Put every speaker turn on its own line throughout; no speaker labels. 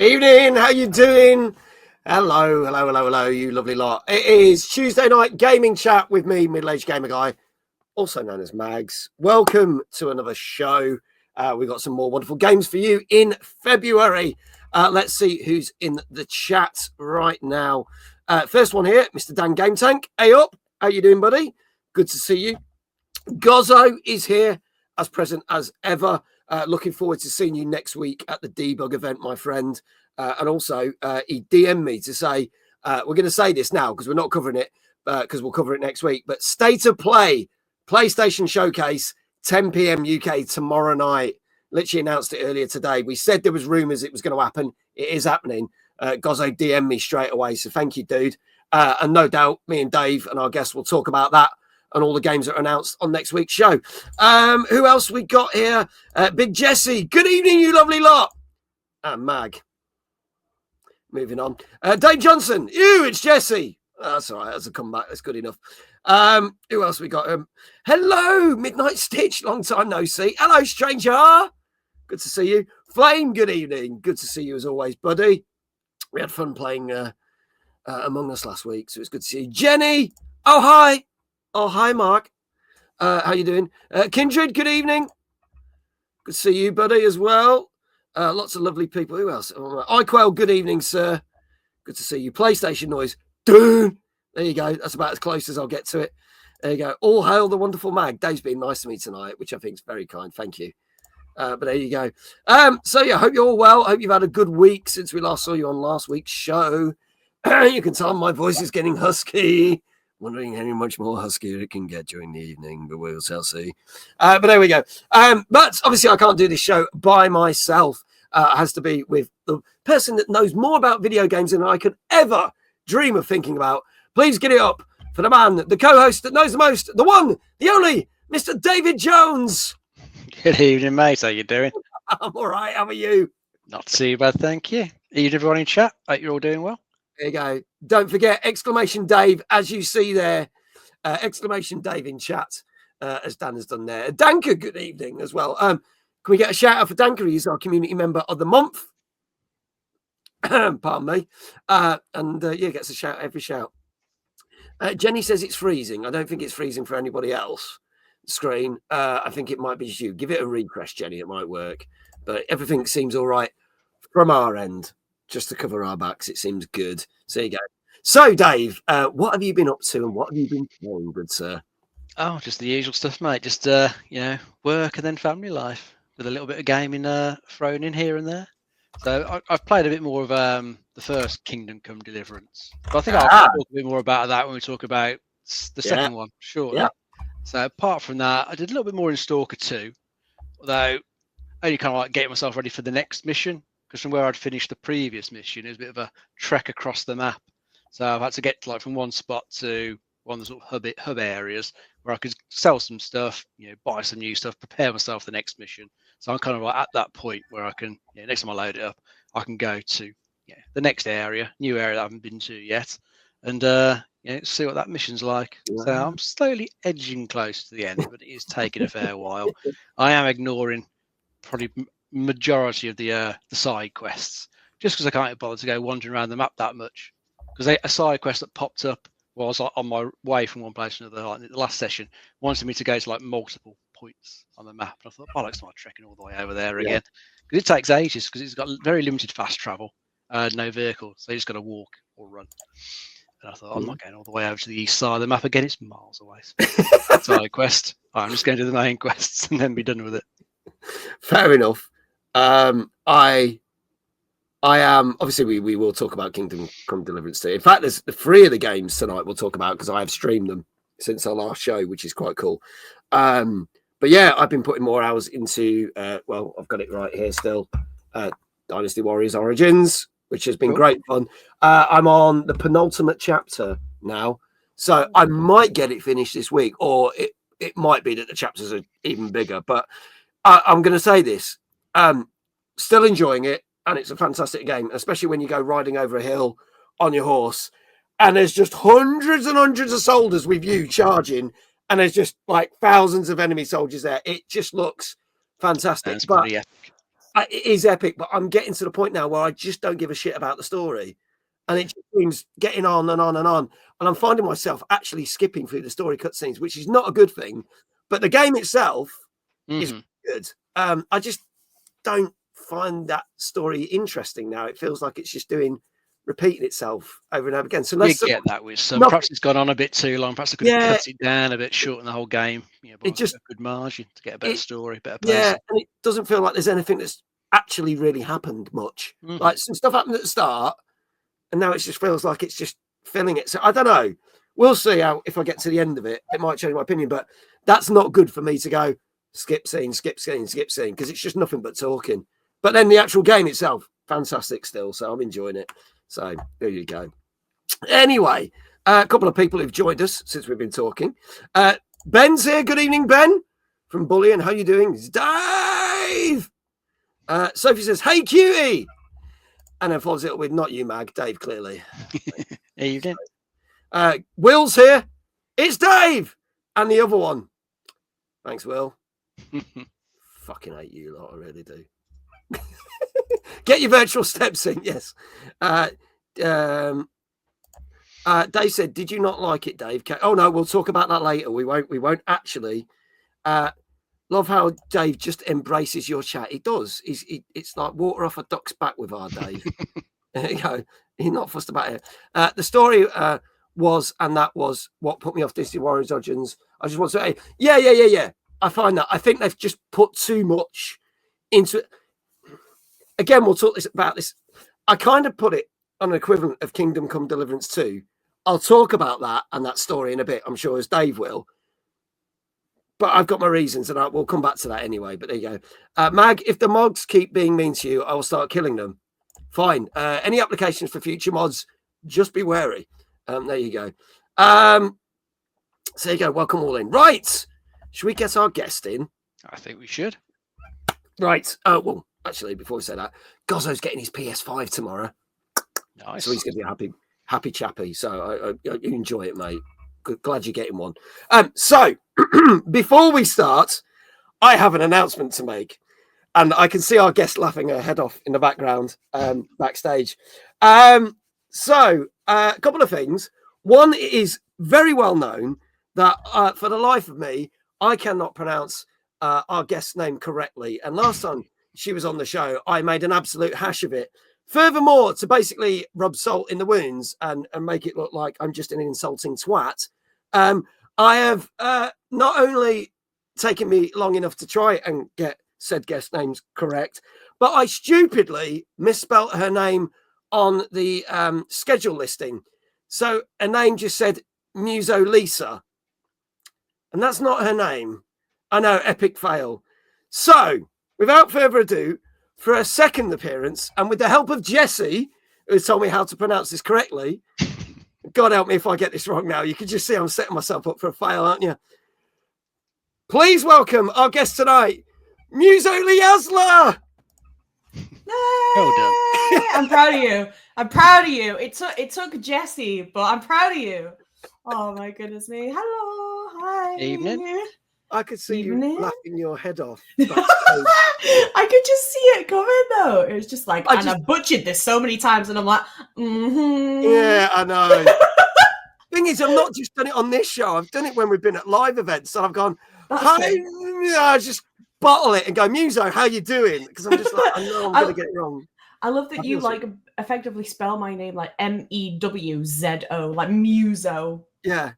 Evening, how you doing? Hello, you lovely lot. It is Tuesday night gaming chat with me, middle-aged gamer guy, also known as Mags. Welcome to another show. We've got some more wonderful games for you in February. Let's see who's in the chat right now. First one here, Mr. Dan Game Tank. Hey up, how you doing, buddy? Good to see you. Gozzo is here, as present as ever. Looking forward to seeing you next week at the debug event, my friend. And also, he DM'd me to say, we're going to say this now because we're not covering it, because we'll cover it next week. But State of Play, PlayStation Showcase, 10 p.m. UK tomorrow night. Literally announced it earlier today. We said there was rumours it was going to happen. It is happening. Gozzo DM'd me straight away. So thank you, dude. And no doubt, me and Dave and our guests will talk about that and all the games that are announced on next week's show. Who else we got here? Big Jesse. Good evening, you lovely lot. And Mag. Moving on. Dave Johnson. It's Jesse. That's all right. That's a comeback. That's good enough. Who else we got? Hello, Midnight Stitch. Long time no see. Hello, stranger. Good to see you. Flame, good evening. Good to see you as always, buddy. We had fun playing Among Us last week, so it's good to see you. Jenny. Oh, hi. Oh, hi, Mark. How you doing? Kindred, good evening. Good to see you, buddy, as well. Lots of lovely people. Who else? iQuell, good evening, sir. Good to see you. PlayStation Noise. Dude. There you go. That's about as close as I'll get to it. There you go. All hail the wonderful Mag. Dave's been nice to me tonight, which I think is very kind. Thank you. But there you go. So, yeah, hope you're all well. Hope you've had a good week since we last saw you on last week's show. You can tell my voice is getting husky. Wondering how much more huskier it can get during the evening, but we'll see. But there we go. But obviously, I can't do this show by myself. It has to be with the person that knows more about video games than I could ever dream of thinking about. Please get it up for the man, the co-host that knows the most, the one, the only, Mr. David Jones.
Good evening, mate. How you doing?
I'm all right. How are you?
Not too bad, thank you. Evening, everyone in chat. Hope you're all doing well.
There you go. Don't forget, exclamation Dave, as you see there. Exclamation Dave in chat, as Dan has done there. Danker, good evening as well. Can we get a shout out for Danker? He's our community member of the month. Pardon me. Yeah, gets a shout every shout. Jenny says it's freezing. I don't think it's freezing for anybody else. Screen. I think it might be just you. Give it a refresh, Jenny. It might work. But everything seems all right from our end. Just to cover our backs, it seems good. So there you go. So, Dave, what have you been up to and what have you been doing, good sir?
Oh, just the usual stuff, mate. Just work and then family life with a little bit of gaming thrown in here and there. So I've played a bit more of the first Kingdom Come Deliverance. But I think I'll talk a bit more about that when we talk about the second one, shortly. Yeah. So apart from that, I did a little bit more in Stalker 2, although only kind of like getting myself ready for the next mission. Because from where I'd finished the previous mission, it was a bit of a trek across the map. So I've had to get like from one spot to one of the sort of hub areas where I could sell some stuff, buy some new stuff, prepare myself for the next mission. So I'm kind of like at that point where I can, next time I load it up, I can go to the next area, new area that I haven't been to yet, and see what that mission's like. Wow. So I'm slowly edging close to the end, but it is taking a fair while. I am ignoring probably majority of the side quests just because I can't bother to go wandering around the map that much, because a side quest that popped up while I was on my way from one place to another, like the last session, wanted me to go to like multiple points on the map, and I thought, bollocks, I'm not trekking all the way over there again, because it takes ages, because it's got very limited fast travel, no vehicle, so you just got to walk or run. And I thought, I'm not going all the way over to the east side of the map again, it's miles away. So side quest, I'm just going to do the main quests and then be done with it.
Fair enough. I am obviously we will talk about Kingdom Come Deliverance too. In fact, there's 3 of the games tonight we'll talk about because I have streamed them since our last show, which is quite cool. But yeah, I've been putting more hours into I've got it right here still. Dynasty Warriors Origins, which has been great fun. I'm on the penultimate chapter now, so I might get it finished this week, or it might be that the chapters are even bigger. But I'm going to say this. Still enjoying it, and it's a fantastic game, especially when you go riding over a hill on your horse, and there's just hundreds and hundreds of soldiers with you charging, and there's just like thousands of enemy soldiers there. It just looks fantastic. It is epic, but I'm getting to the point now where I just don't give a shit about the story. And it just seems getting on and on and on. And I'm finding myself actually skipping through the story cutscenes, which is not a good thing. But the game itself is good. I just don't find that story interesting now. It feels like it's just repeating itself over and over again. So
you get that with some. Perhaps it's gone on a bit too long. Perhaps I could have cut it down a bit, shorten the whole game. By a good margin to get a better story, better pace.
Yeah, and it doesn't feel like there's anything that's actually really happened much. Like some stuff happened at the start, and now it just feels like it's just filling it. So I don't know. We'll see how if I get to the end of it, it might change my opinion. But that's not good for me to go skip scene, because it's just nothing but talking. But then the actual game itself, fantastic still. So I'm enjoying it. So there you go. Anyway, a couple of people who've joined us since we've been talking. Ben's here. Good evening, Ben from Bullion. How you doing? It's Dave. Sophie says, "Hey, cutie," and then follows it up with "Not you, Mag." Dave, clearly.
Evening.
Will's here. It's Dave, and the other one. Thanks, Will. Fucking hate you lot. I really do. Get your virtual steps in. Yes. Dave said, "Did you not like it, Dave?" Oh no, we'll talk about that later. We won't actually. Love how Dave just embraces your chat. He does. It's like water off a duck's back with our Dave. There you go. He's not fussed about it. The story was what put me off Disney Warriors Origins. I just want to say, yeah. I find that. I think they've just put too much into it. Again, we'll talk about this. I kind of put it on an equivalent of Kingdom Come Deliverance 2. I'll talk about that and that story in a bit, I'm sure, as Dave will. But I've got my reasons, and we'll come back to that anyway. But there you go. Mag, if the mods keep being mean to you, I will start killing them. Fine. Any applications for future mods, just be wary. There you go. So there you go. Welcome all in. Right. Should we get our guest in?
I think we should.
Right. Well, actually, before we say that, Gozzo's getting his PS5 tomorrow.
Nice.
So he's going to be happy chappy. So I enjoy it, mate. Glad you're getting one. So before we start, I have an announcement to make, and I can see our guest laughing her head off in the background backstage. So a couple of things. One, it is very well known that for the life of me, I cannot pronounce our guest's name correctly. And last time she was on the show, I made an absolute hash of it. Furthermore, to basically rub salt in the wounds and make it look like I'm just an insulting twat, I have not only taken me long enough to try and get said guest names correct, but I stupidly misspelt her name on the schedule listing. So a name just said Musoliasla, and that's not her name. I know, epic fail. So without further ado, for a second appearance, and with the help of Jesse, who told me how to pronounce this correctly, God help me if I get this wrong now. You can just see I'm setting myself up for a fail, aren't you? Please welcome our guest tonight, Musoliasla.
Well done.
I'm proud of you. I'm proud of you. It took Jesse, but I'm proud of you. Oh my goodness me. Hello. Hi.
Evening.
I could see you laughing your head off.
I could just see it coming though. It was just like, I butchered this so many times, and I'm like,
Yeah, I know. Thing is, I've not just done it on this show. I've done it when we've been at live events, and I've gone, hi, I just bottle it and go, Muso, how you doing? Because I'm just like, I know I'm going to get it wrong.
I love that you like effectively spell my name like Mewzo, like Muso.
Yeah.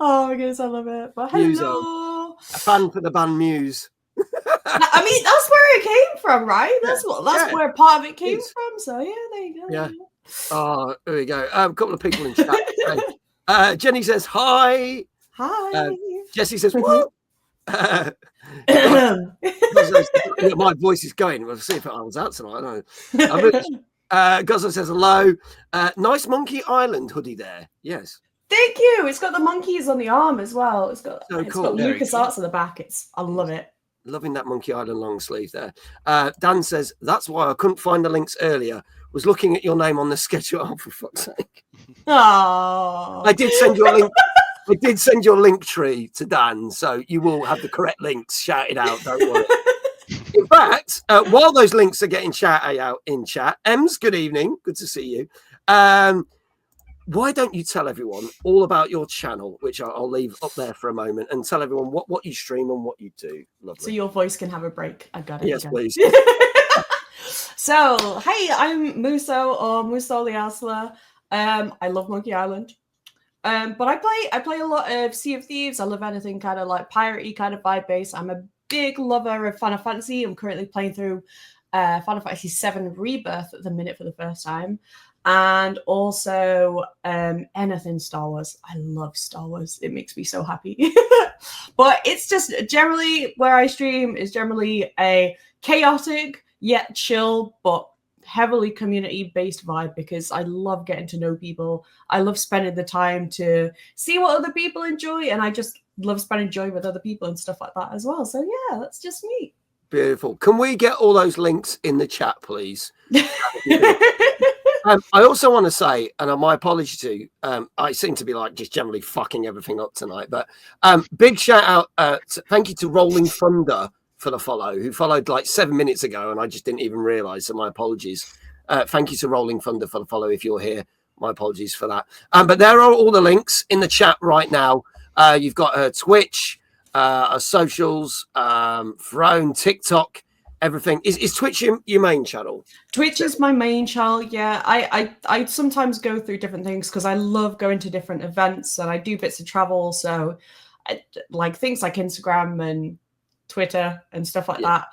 Oh my goodness, I love it. But hello.
Muso. A fan for the band Muse.
I mean, that's where it came from, right? That's where part of it came from. So yeah, there you go.
Yeah. Oh, there we go. A couple of people in chat. Jenny says hi.
Hi.
Jesse says what? My voice is going. We'll see if it holds out tonight. I know. Guzzo says hello. Nice Monkey Island hoodie there. Yes.
Thank you. It's got the monkeys on the arm as well. It's got
cool.
Lucas Arts on the back. I love it.
Loving that Monkey Island long sleeve there. Dan says that's why I couldn't find the links earlier. Was looking at your name on the schedule. Oh, for fuck's sake!
Oh,
I did send your link. I did send your link tree to Dan, so you will have the correct links shouted out. Don't worry. In while those links are getting shouted out in chat, Ems, good evening. Good to see you. Why don't you tell everyone all about your channel, which I'll leave up there for a moment, and tell everyone what you stream and what you do. Lovely.
So your voice can have a break. I got it.
Yes, please.
So, hey, I'm Muso or Musoliasla. I love Monkey Island. But I play a lot of Sea of Thieves. I love anything kind of like piratey kind of vibe based. I'm a big lover of Final Fantasy. I'm currently playing through Final Fantasy VII Rebirth at the minute for the first time. And also anything Star Wars. I love Star Wars. It makes me so happy. But it's just generally where I stream is generally a chaotic yet chill but heavily community-based vibe, because I love getting to know people. I love spending the time to see what other people enjoy, and I just love spending joy with other people and stuff like that as well. So yeah, that's just me.
Beautiful. Can we get all those links in the chat, please? I also want to say, and my apology to, I seem to be like just generally fucking everything up tonight, but big shout out, thank you to Rolling Thunder for the follow, who followed like 7 minutes ago, and I just didn't even realize, so my apologies. Thank you to Rolling Thunder for the follow if you're here. My apologies for that. But there are all the links in the chat right now. You've got Twitch, socials, Throne, TikTok, everything. Is Twitch your main channel?
Twitch is my main channel, yeah. I sometimes go through different things because I love going to different events, and I do bits of travel, so like things like Instagram and Twitter and stuff like that.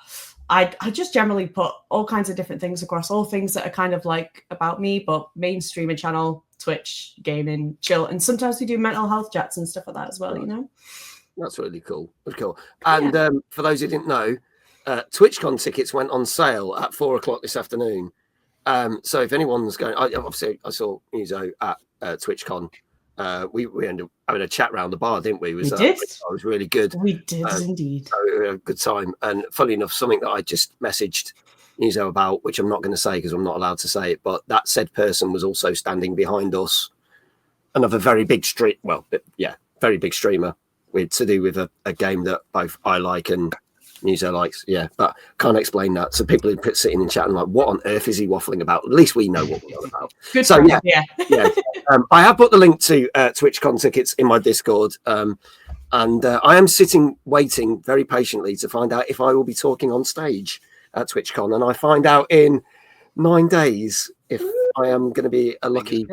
I just generally put all kinds of different things across, all things that are kind of like about me, but main streaming channel, Twitch, gaming, chill, and sometimes we do mental health chats and stuff like that as well, you know?
That's really cool. That's cool. And for those who didn't know, TwitchCon tickets went on sale at 4 o'clock this afternoon. So if anyone's going, obviously I saw Muso at TwitchCon. We ended up having a chat round the bar, didn't we?
We did.
It was really good.
We did indeed.
So we had a good time. And funny enough, something that I just messaged Muso about, which I'm not going to say because I'm not allowed to say it, but that said person was also standing behind us. Another very big very big streamer to do with a game that both I like and Muso likes, but can't explain that. So people are sitting in chat and like, what on earth is he waffling about? At least we know what we're on about.
Good.
So yeah. I have put the link to TwitchCon tickets in my Discord, and I am waiting very patiently to find out if I will be talking on stage at TwitchCon, and I find out in 9 days if I am going to be a lucky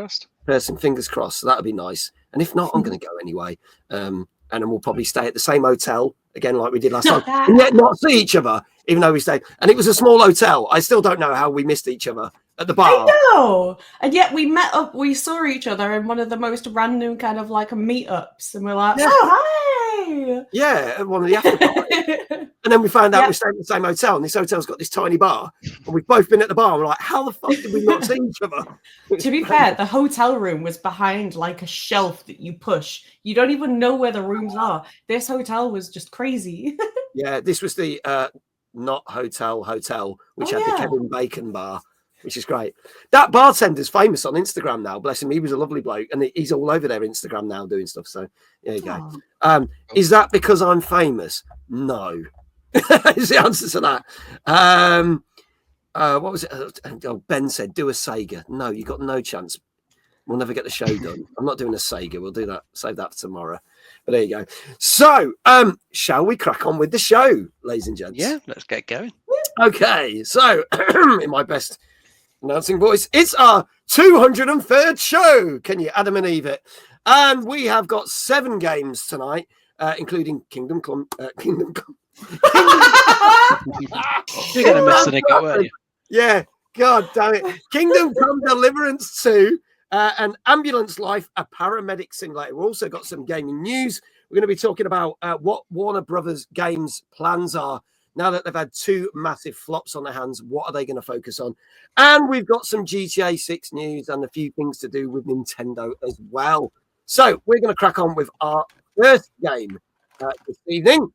person. Fingers crossed. So that'll be nice. And if not, I'm going to go anyway. And then we'll probably stay at the same hotel again, like we did last time, and yet not see each other, even though we stayed. And it was a small hotel. I still don't know how we missed each other at the bar.
I know. And yet we met up, we saw each other in one of the most random kind of like meetups, and we're like, oh, hi.
Yeah, at one of the after parties. And then we found out we stayed at the same hotel, and this hotel's got this tiny bar, and we've both been at the bar, and we're like, how the fuck did we not see each other?
To be fair, the hotel room was behind like a shelf that you push. You don't even know where the rooms are. This hotel was just crazy.
Yeah, this was the not hotel, which had the Kevin Bacon bar, which is great. That bartender's famous on Instagram now. Bless him. He was a lovely bloke, and he's all over their Instagram now doing stuff. So there you go. Is that because I'm famous? No. Is the answer to that. What was it? Ben said, do a Sega. No, you got no chance. We'll never get the show done. I'm not doing a Sega. We'll do that. Save that for tomorrow. But there you go. So, shall we crack on with the show, ladies and gents?
Yeah, let's get going.
Okay. So, in my best announcing voice, it's our 203rd show. Can you Adam and Eve it? And we have got 7 games tonight, including Kingdom Come.
You're going to mess it up, weren't you?
Yeah, God damn it. Kingdom Come Deliverance 2 and Ambulance Life, a paramedic simulator. We've also got some gaming news. We're going to be talking about what Warner Brothers Games plans are now that they've had 2 massive flops on their hands. What are they going to focus on? And we've got some GTA 6 news and a few things to do with Nintendo as well. So we're going to crack on with our first game this evening.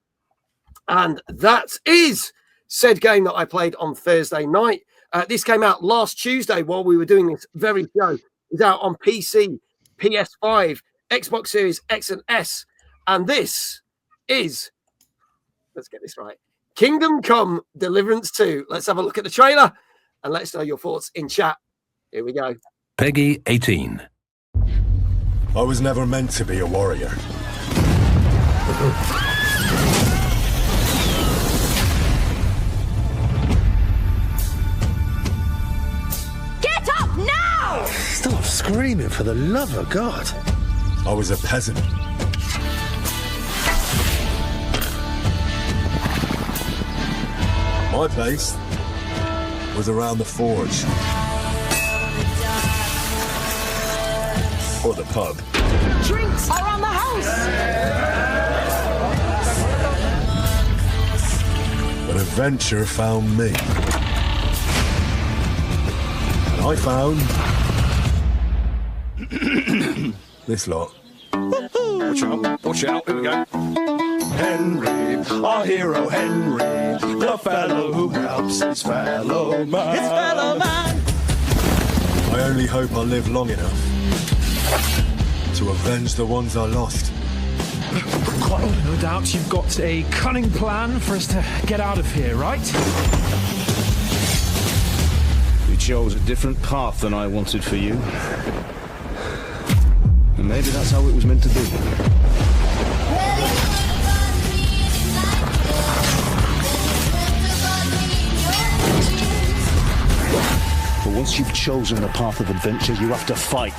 And that is said game that I played on Thursday night. This came out last Tuesday while we were doing this very show. It's out on PC, PS5, Xbox Series X and S. And this is, let's get this right, Kingdom Come Deliverance 2. Let's have a look at the trailer and let us know your thoughts in chat. Here we go.
Peggy 18.
I was never meant to be a warrior.
Get up now!
Stop screaming, for the love of God.
I was a peasant. My place was around the forge. Or the pub.
Drinks around the house!
But adventure found me. And I found this lot.
Watch out, here we go. Henry, our hero Henry, the fellow who helps his fellow man. His fellow man.
I only hope I live long enough to avenge the ones I lost.
No doubt you've got a cunning plan for us to get out of here, right?
You chose a different path than I wanted for you. And maybe that's how it was meant to be. But once you've chosen the path of adventure, you have to fight.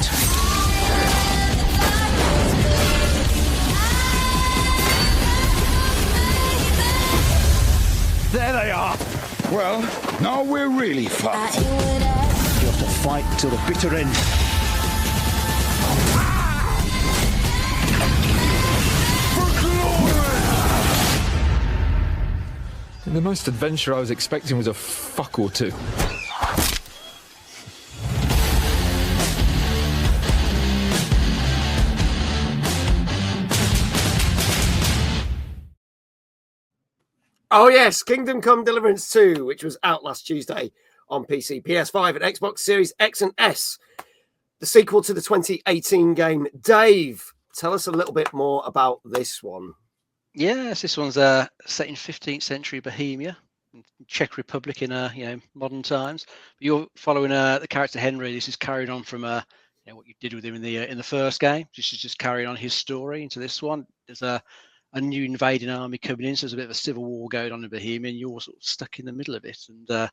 There they are.
Well, now we're really fucked. You have to fight till the bitter end.
The most adventure I was expecting was a fuck or two.
Oh, yes, Kingdom Come Deliverance 2, which was out last Tuesday on PC, PS5, and Xbox Series X and S. The sequel to the 2018 game. Dave, tell us a little bit more about this one.
Yes, this one's set in 15th century Bohemia, Czech Republic in modern times. But you're following the character Henry. This is carried on from what you did with him in the first game. This is just carrying on his story into this one. There's a new invading army coming in, so there's a bit of a civil war going on in Bohemia, and you're sort of stuck in the middle of it, and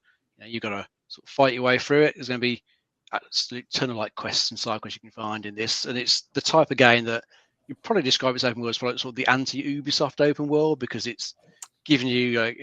you've got to sort of fight your way through it. There's going to be a ton of like quests and side quests you can find in this, and it's the type of game that you probably describe its open world as like sort of the anti-Ubisoft open world, because it's giving you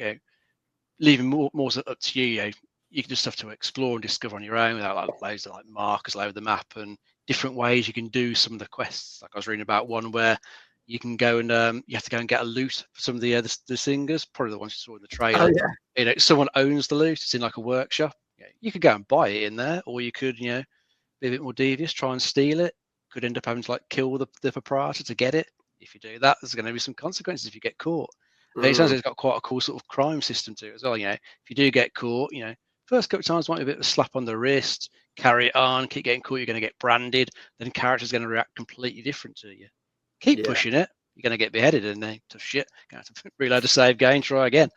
leaving more up to you. You can just have to explore and discover on your own without like loads of like markers all over the map and different ways you can do some of the quests. Like I was reading about one where you can go and you have to go and get a loot for some of the singers, probably the ones you saw in the trailer.
Oh, yeah.
Someone owns the loot. It's in like a workshop. You could go and buy it in there, or you could be a bit more devious, try and steal it. Could end up having to like kill the proprietor to get it. If you do that, there's going to be some consequences if you get caught. It sounds like it's got quite a cool sort of crime system to it as well. If you do get caught, first couple of times might be a bit of a slap on the wrist, carry it on, keep getting caught, you're going to get branded, then character's going to react completely different to you. Keep pushing it, you're going to get beheaded, and then tough shit, going to have to reload a save game, try again.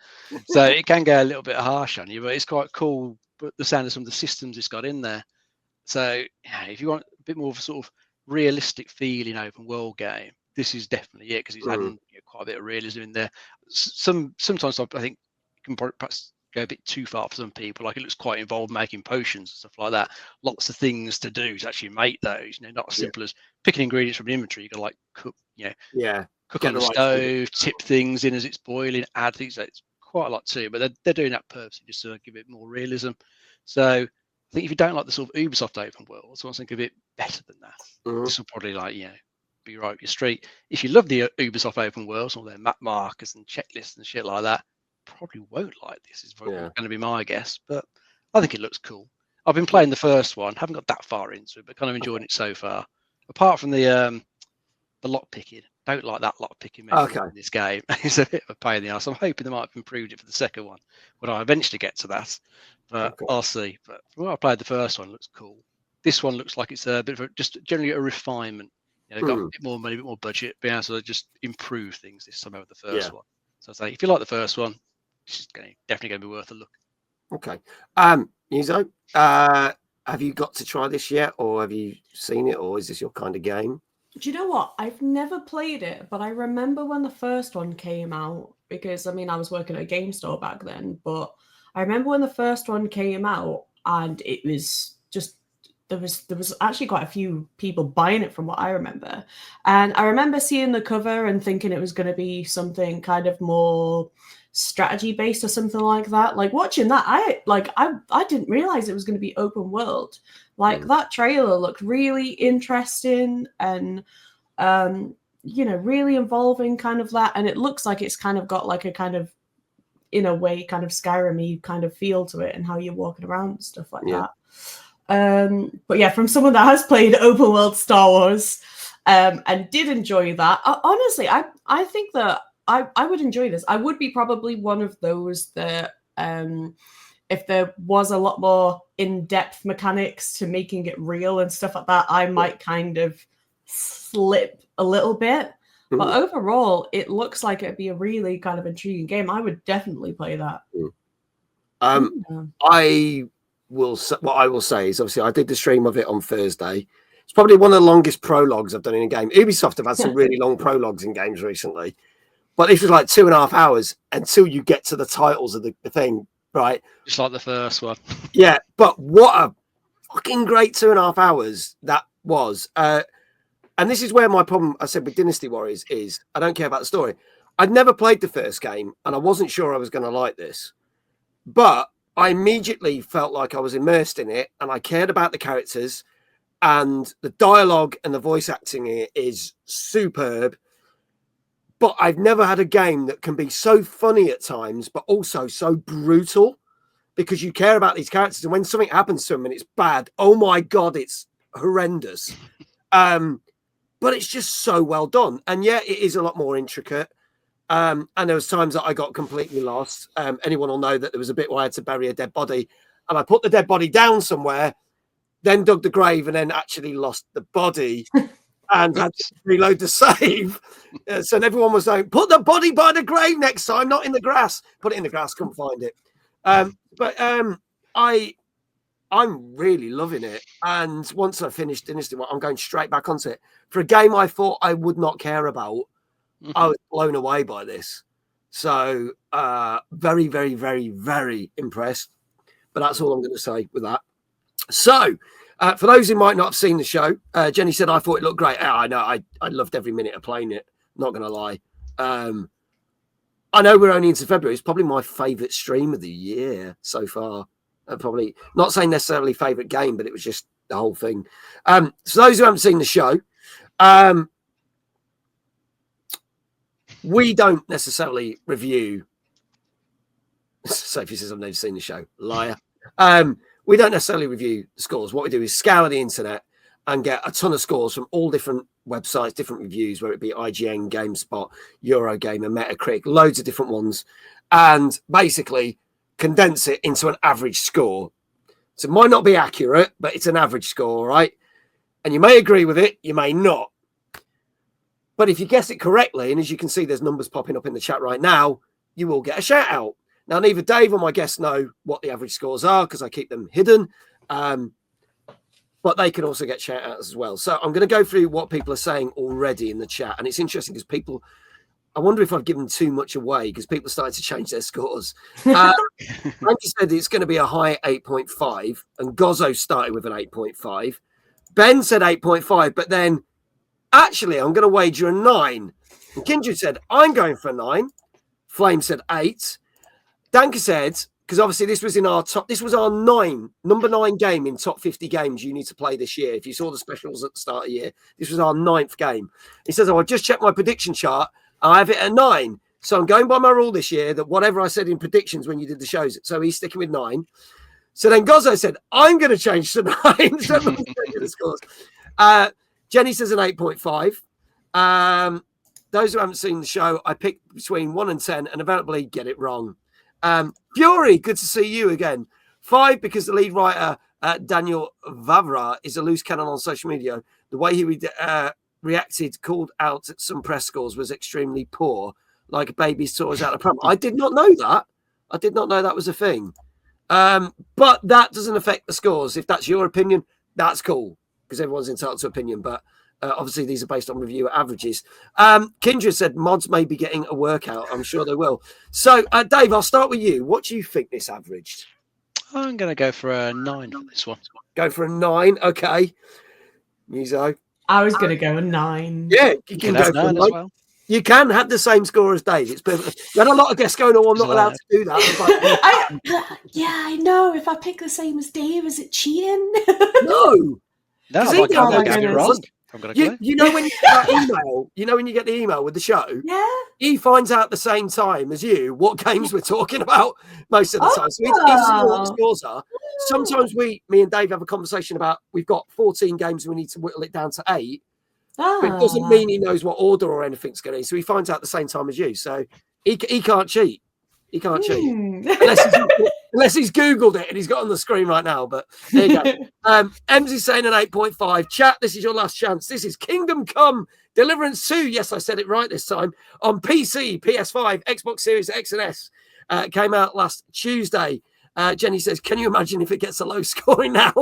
So it can go a little bit harsh on you, but it's quite cool. But the sound of some of the systems it's got in there. So if you want a bit more of a sort of realistic feeling open world game, this is definitely it, because it's adding quite a bit of realism in there. Sometimes I think it can perhaps go a bit too far for some people. Like it looks quite involved making potions and stuff like that. Lots of things to do to actually make those. Not as simple as picking ingredients from the inventory. You got to like cook, cook on the stove, tip things in as it's boiling, add things. It's quite a lot too. But they're doing that purposely just to give it more realism. So I think if you don't like the sort of Ubisoft open world, so I think a bit better than that. This will probably be right up your street. If you love the Ubisoft open world, all their map markers and checklists and shit like that, probably won't like this. Is going to be my guess, but I think it looks cool. I've been playing the first one, haven't got that far into it, but kind of enjoying it so far. Apart from the lock picking, don't like that lock picking in this game. It's a bit of a pain in the ass. I'm hoping they might have improved it for the second one when I eventually get to that. But I'll see. But from what I played, the first one looks cool. This one looks like it's a bit of just generally a refinement. They've got a bit more money, a bit more budget, being able to just improve things this time over the first one. So I say, if you like the first one, it's just definitely going to be worth a look.
Okay. Muso, have you got to try this yet, or have you seen it, or is this your kind of game?
Do you know what? I've never played it, but I remember when the first one came out, because I mean I was working at a game store back then, but I remember when the first one came out and it was just there was actually quite a few people buying it from what I remember. And I remember seeing the cover and thinking it was going to be something kind of more strategy based or something like that. Like watching that, I didn't realize it was going to be open world. Like that trailer looked really interesting and really involving kind of that. And it looks like it's kind of got like a kind of, in a way, kind of Skyrim-y kind of feel to it and how you're walking around and stuff like that. But yeah, from someone that has played open world Star Wars and did enjoy that, honestly, I think that I would enjoy this. I would be probably one of those that if there was a lot more in-depth mechanics to making it real and stuff like that, I might kind of slip a little bit. But overall, it looks like it'd be a really kind of intriguing game. I would definitely play that.
I will say is obviously I did the stream of it on Thursday. It's probably one of the longest prologues I've done in a game. Ubisoft have had some really long prologues in games recently, but this was like 2.5 hours until you get to the titles of the thing, right?
Just like the first one.
Yeah, but what a fucking great 2.5 hours that was. And this is where my problem, I said, with Dynasty Warriors is I don't care about the story. I'd never played the first game, and I wasn't sure I was going to like this. But I immediately felt like I was immersed in it, and I cared about the characters, and the dialogue and the voice acting here is superb. But I've never had a game that can be so funny at times, but also so brutal, because you care about these characters, and when something happens to them and it's bad, oh my God, it's horrendous. But it's just so well done. And yeah, it is a lot more intricate. And there was times that I got completely lost. Anyone will know that there was a bit where I had to bury a dead body. And I put the dead body down somewhere, then dug the grave, and then actually lost the body and had to reload the save. So everyone was saying, put the body by the grave next time, not in the grass. Put it in the grass, couldn't find it. I'm really loving it. And once I finished Dynasty, I'm going straight back onto it. For a game I thought I would not care about, I was blown away by this. So very, very, very, very impressed. But that's all I'm going to say with that. So for those who might not have seen the show, Jenny said, I thought it looked great. I know. I loved every minute of playing it. Not going to lie. I know we're only into February. It's probably my favourite stream of the year so far. Probably not saying necessarily favourite game, but it was just the whole thing. So those who haven't seen the show, we don't necessarily review. Sophie says I've never seen the show. Liar. We don't necessarily review the scores. What we do is scour the internet and get a ton of scores from all different websites, different reviews, whether it be IGN, GameSpot, Eurogamer, Metacritic, loads of different ones, and basically condense it into an average score. So it might not be accurate, but it's an average score, right? And you may agree with it, you may not. But if you guess it correctly, and as you can see, there's numbers popping up in the chat right now, you will get a shout out. Now, neither Dave or my guests know what the average scores are because I keep them hidden. But they can also get shout outs as well. So I'm going to go through what people are saying already in the chat. And it's interesting because people, I wonder if I've given too much away because people started to change their scores. Andy said it's going to be a high 8.5, and Gozzo started with an 8.5. Ben said 8.5, but then actually I'm going to wager a 9. And Kindred said I'm going for a 9. Flame said 8. Danka said, because obviously this was in our top, this was our number 9 game in top 50 games you need to play this year. If you saw the specials at the start of the year, this was our 9th game. He says, oh, I just checked my prediction chart. I have it at 9. So I'm going by my rule this year that whatever I said in predictions when you did the shows, so he's sticking with 9. So then Gozzo said, I'm going to change to 9. So everyone's changing the scores. Jenny says an 8.5. Those who haven't seen the show, I picked between 1 and 10 and inevitably get it wrong. Fury, good to see you again. 5, because the lead writer, Daniel Vavra, is a loose cannon on social media. The way he reacted, called out some press scores was extremely poor, like a baby's toys out of pram. I did not know that. I did not know that was a thing. But that doesn't affect the scores. If that's your opinion, that's cool, because everyone's entitled to opinion. But obviously, these are based on reviewer averages. Kindred said mods may be getting a workout. I'm sure they will. So, Dave, I'll start with you. What do you think this averaged?
I'm going to go for a 9 for this one.
Go for a 9. Okay. Muso.
I was going to go a 9.
Yeah, you can go for a 9 as well. You can have the same score as Dave. It's perfect. You had a lot of guests going, oh, I'm not allowed to do that.
I know. If I pick the same as Dave, is it cheating?
No.
No, I'm going to get it wrong.
You know when you get that email, when you get the email with the show, he finds out at the same time as you what games we're talking about most of the time. So he doesn't know what the scores are. Sometimes me and Dave have a conversation about we've got 14 games and we need to whittle it down to 8. But it doesn't mean he knows what order or anything's going to be. So he finds out at the same time as you. So he can't cheat. He can't cheat. Unless he's Googled it and he's got on the screen right now. But there you go. Emsy's saying an 8.5. Chat, this is your last chance. This is Kingdom Come Deliverance 2. Yes, I said it right this time. On PC, PS5, Xbox Series X and S. Came out last Tuesday. Jenny says, can you imagine if it gets a low scoring now?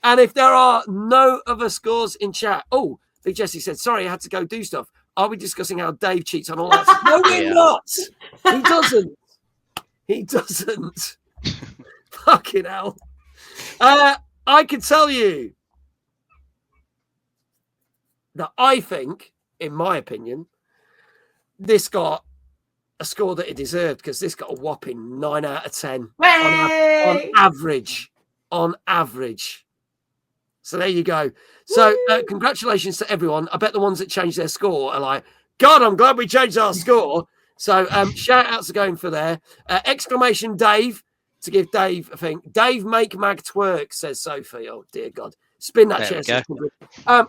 And if there are no other scores in chat. Oh, Big Jesse said, sorry, I had to go do stuff. Are we discussing how Dave cheats on all that? No, we're not. He doesn't. He doesn't. Fucking hell. I can tell you that I think, in my opinion, this got a score that it deserved, because this got a whopping 9 out of 10 on average. On average. So there you go. So congratulations to everyone. I bet the ones that changed their score are like, God, I'm glad we changed our score. So shout outs are going for there. Exclamation Dave, to give Dave a thing. Dave, make mag twerk, says Sophie. Oh, dear God. Spin that chair.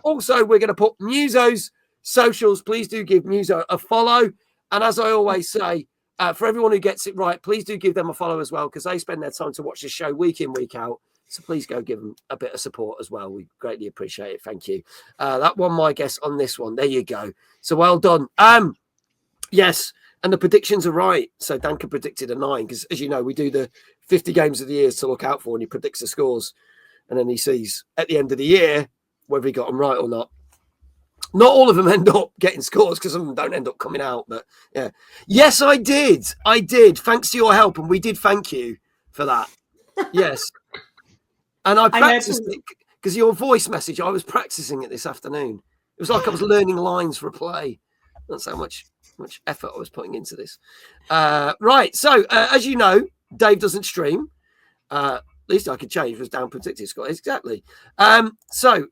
Also, we're going to put Muso's socials. Please do give Muso a follow. And as I always say, for everyone who gets it right, please do give them a follow as well, because they spend their time to watch the show week in, week out. So please go give them a bit of support as well. We greatly appreciate it. Thank you. That won my guess on this one. There you go. So well done. Yes, and the predictions are right. So Danka predicted a 9, because, as you know, we do the 50 games of the year to look out for, and he predicts the scores. And then he sees at the end of the year whether he got them right or not. Not all of them end up getting scores, because some of them don't end up coming out. But yeah. Yes, I did. I did. Thanks to your help. And we did thank you for that. Yes. And I practiced it, because your voice message, I was practicing it this afternoon. It was like I was learning lines for a play. That's how much effort I was putting into this. Right. So, as you know, Dave doesn't stream. At least I could change, was down predicted score. Exactly. So,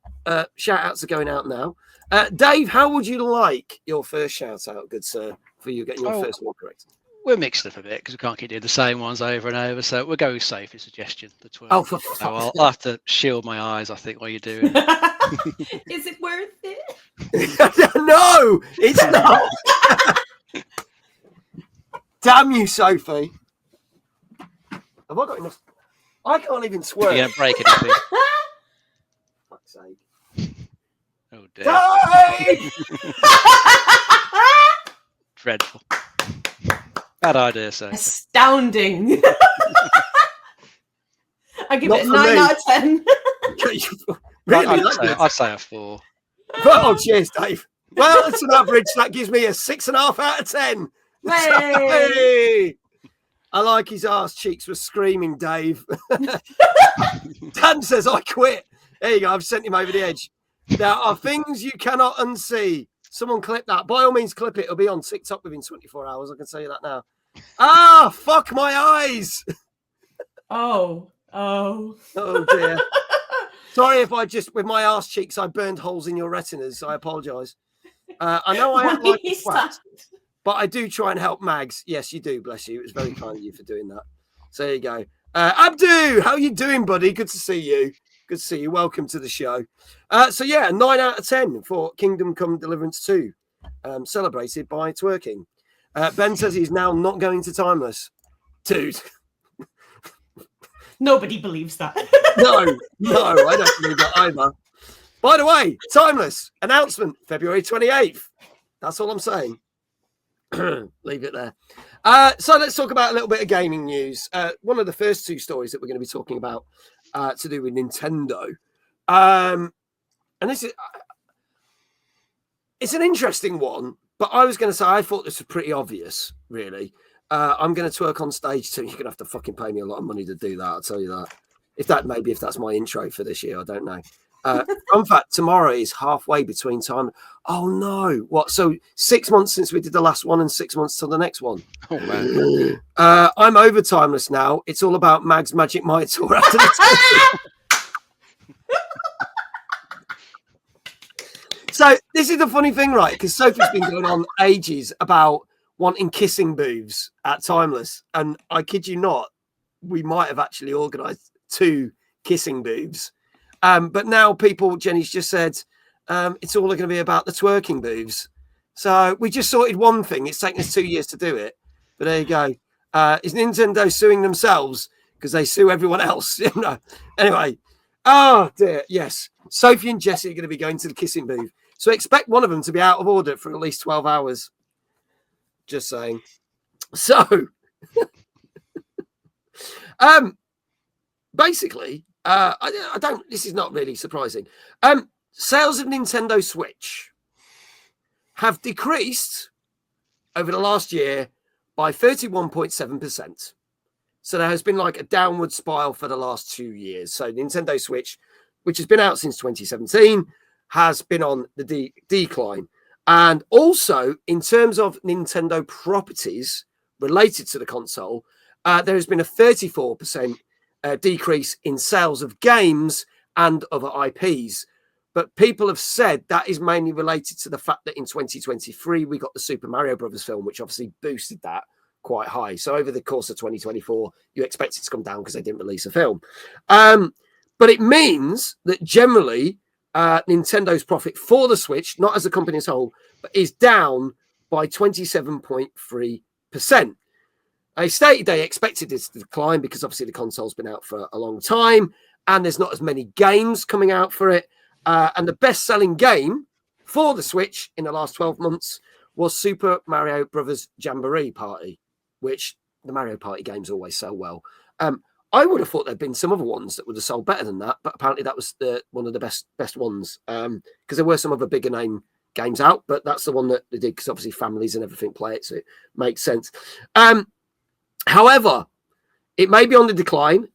shout outs are going out now. Dave, how would you like your first shout out, good sir, for you getting your first one correct?
We're mixed up a bit because we can't keep doing the same ones over and over. So we'll go with Sophie's suggestion, the 12.
Oh, for
so I'll have to shield my eyes, I think, while you're doing it.
Is it worth it?
No, it's not. Damn you, Sophie. Have I got enough? I can't even swear.
You're going to break anything.
Fuck's sake.
Oh, dear. Dreadful. Bad idea, Sophie.
Astounding. I give it a 9 out of 10.
Really?
I'd say a 4.
Oh, cheers, Dave. Well, it's an average. That gives me a 6.5 out of 10. Hey! I like his arse cheeks were screaming, Dave. Dan says, I quit. There you go. I've sent him over the edge. There are things you cannot unsee. Someone clip that. By all means, clip it. It'll be on TikTok within 24 hours. I can tell you that now. Ah, fuck my eyes.
Oh
dear. Sorry if I just, with my arse cheeks, I burned holes in your retinas. I apologise. I know I am like a twat, but I do try and help Mags. Yes, you do. Bless you. It was very kind of you for doing that. So there you go. Abdu, how you doing, buddy? Good to see you. Good to see you. Welcome to the show. So yeah, 9 out of 10 for Kingdom Come Deliverance 2, celebrated by twerking. Ben says he's now not going to Timeless. Dude.
Nobody believes that.
No, I don't believe that either. By the way, Timeless announcement, February 28th. That's all I'm saying. Leave it there. So let's talk about a little bit of gaming news. One of the first two stories that we're going to be talking about to do with Nintendo. And this is it's an interesting one, but I was going to say I thought this was pretty obvious, really. I'm going to twerk on stage too. You're going to have to fucking pay me a lot of money to do that. I'll tell you that. If that's my intro for this year, I don't know. Fun fact: tomorrow is halfway between time. Oh no! What? So 6 months since we did the last one, and 6 months till the next one.
Oh man!
I'm over timeless now. It's all about Mag's Magic Might Tour after the. So this is the funny thing, right? Because Sophie's been going on ages about wanting kissing booths at Timeless, and I kid you not, we might have actually organised 2 kissing booths. But now Jenny's just said, it's all going to be about the twerking booths. So we just sorted one thing. It's taken us 2 years to do it. But there you go. Is Nintendo suing themselves because they sue everyone else? Anyway. Oh, dear. Yes. Sophie and Jessie are going to be going to the kissing booth. So expect one of them to be out of order for at least 12 hours. Just saying. So, basically, I don't. This is not really surprising. Sales of Nintendo Switch have decreased over the last year by 31.7%. So there has been like a downward spiral for the last 2 years. So Nintendo Switch, which has been out since 2017, has been on the decline. And also, in terms of Nintendo properties related to the console, there has been a 34% decrease in sales of games and other IPs. But people have said that is mainly related to the fact that in 2023, we got the Super Mario Brothers film, which obviously boosted that quite high. So over the course of 2024, you expect it to come down because they didn't release a film. But it means that generally, Nintendo's profit for the Switch, not as a company as a whole, but is down by 27.3%. They stated they expected this to decline because obviously the console's been out for a long time and there's not as many games coming out for it. And the best-selling game for the Switch in the last 12 months was Super Mario Brothers Jamboree Party, which the Mario Party games always sell well. I would have thought there'd been some other ones that would have sold better than that, but apparently that was one of the best ones because there were some other bigger name games out, but that's the one that they did because obviously families and everything play it, so it makes sense. However, it may be on the decline,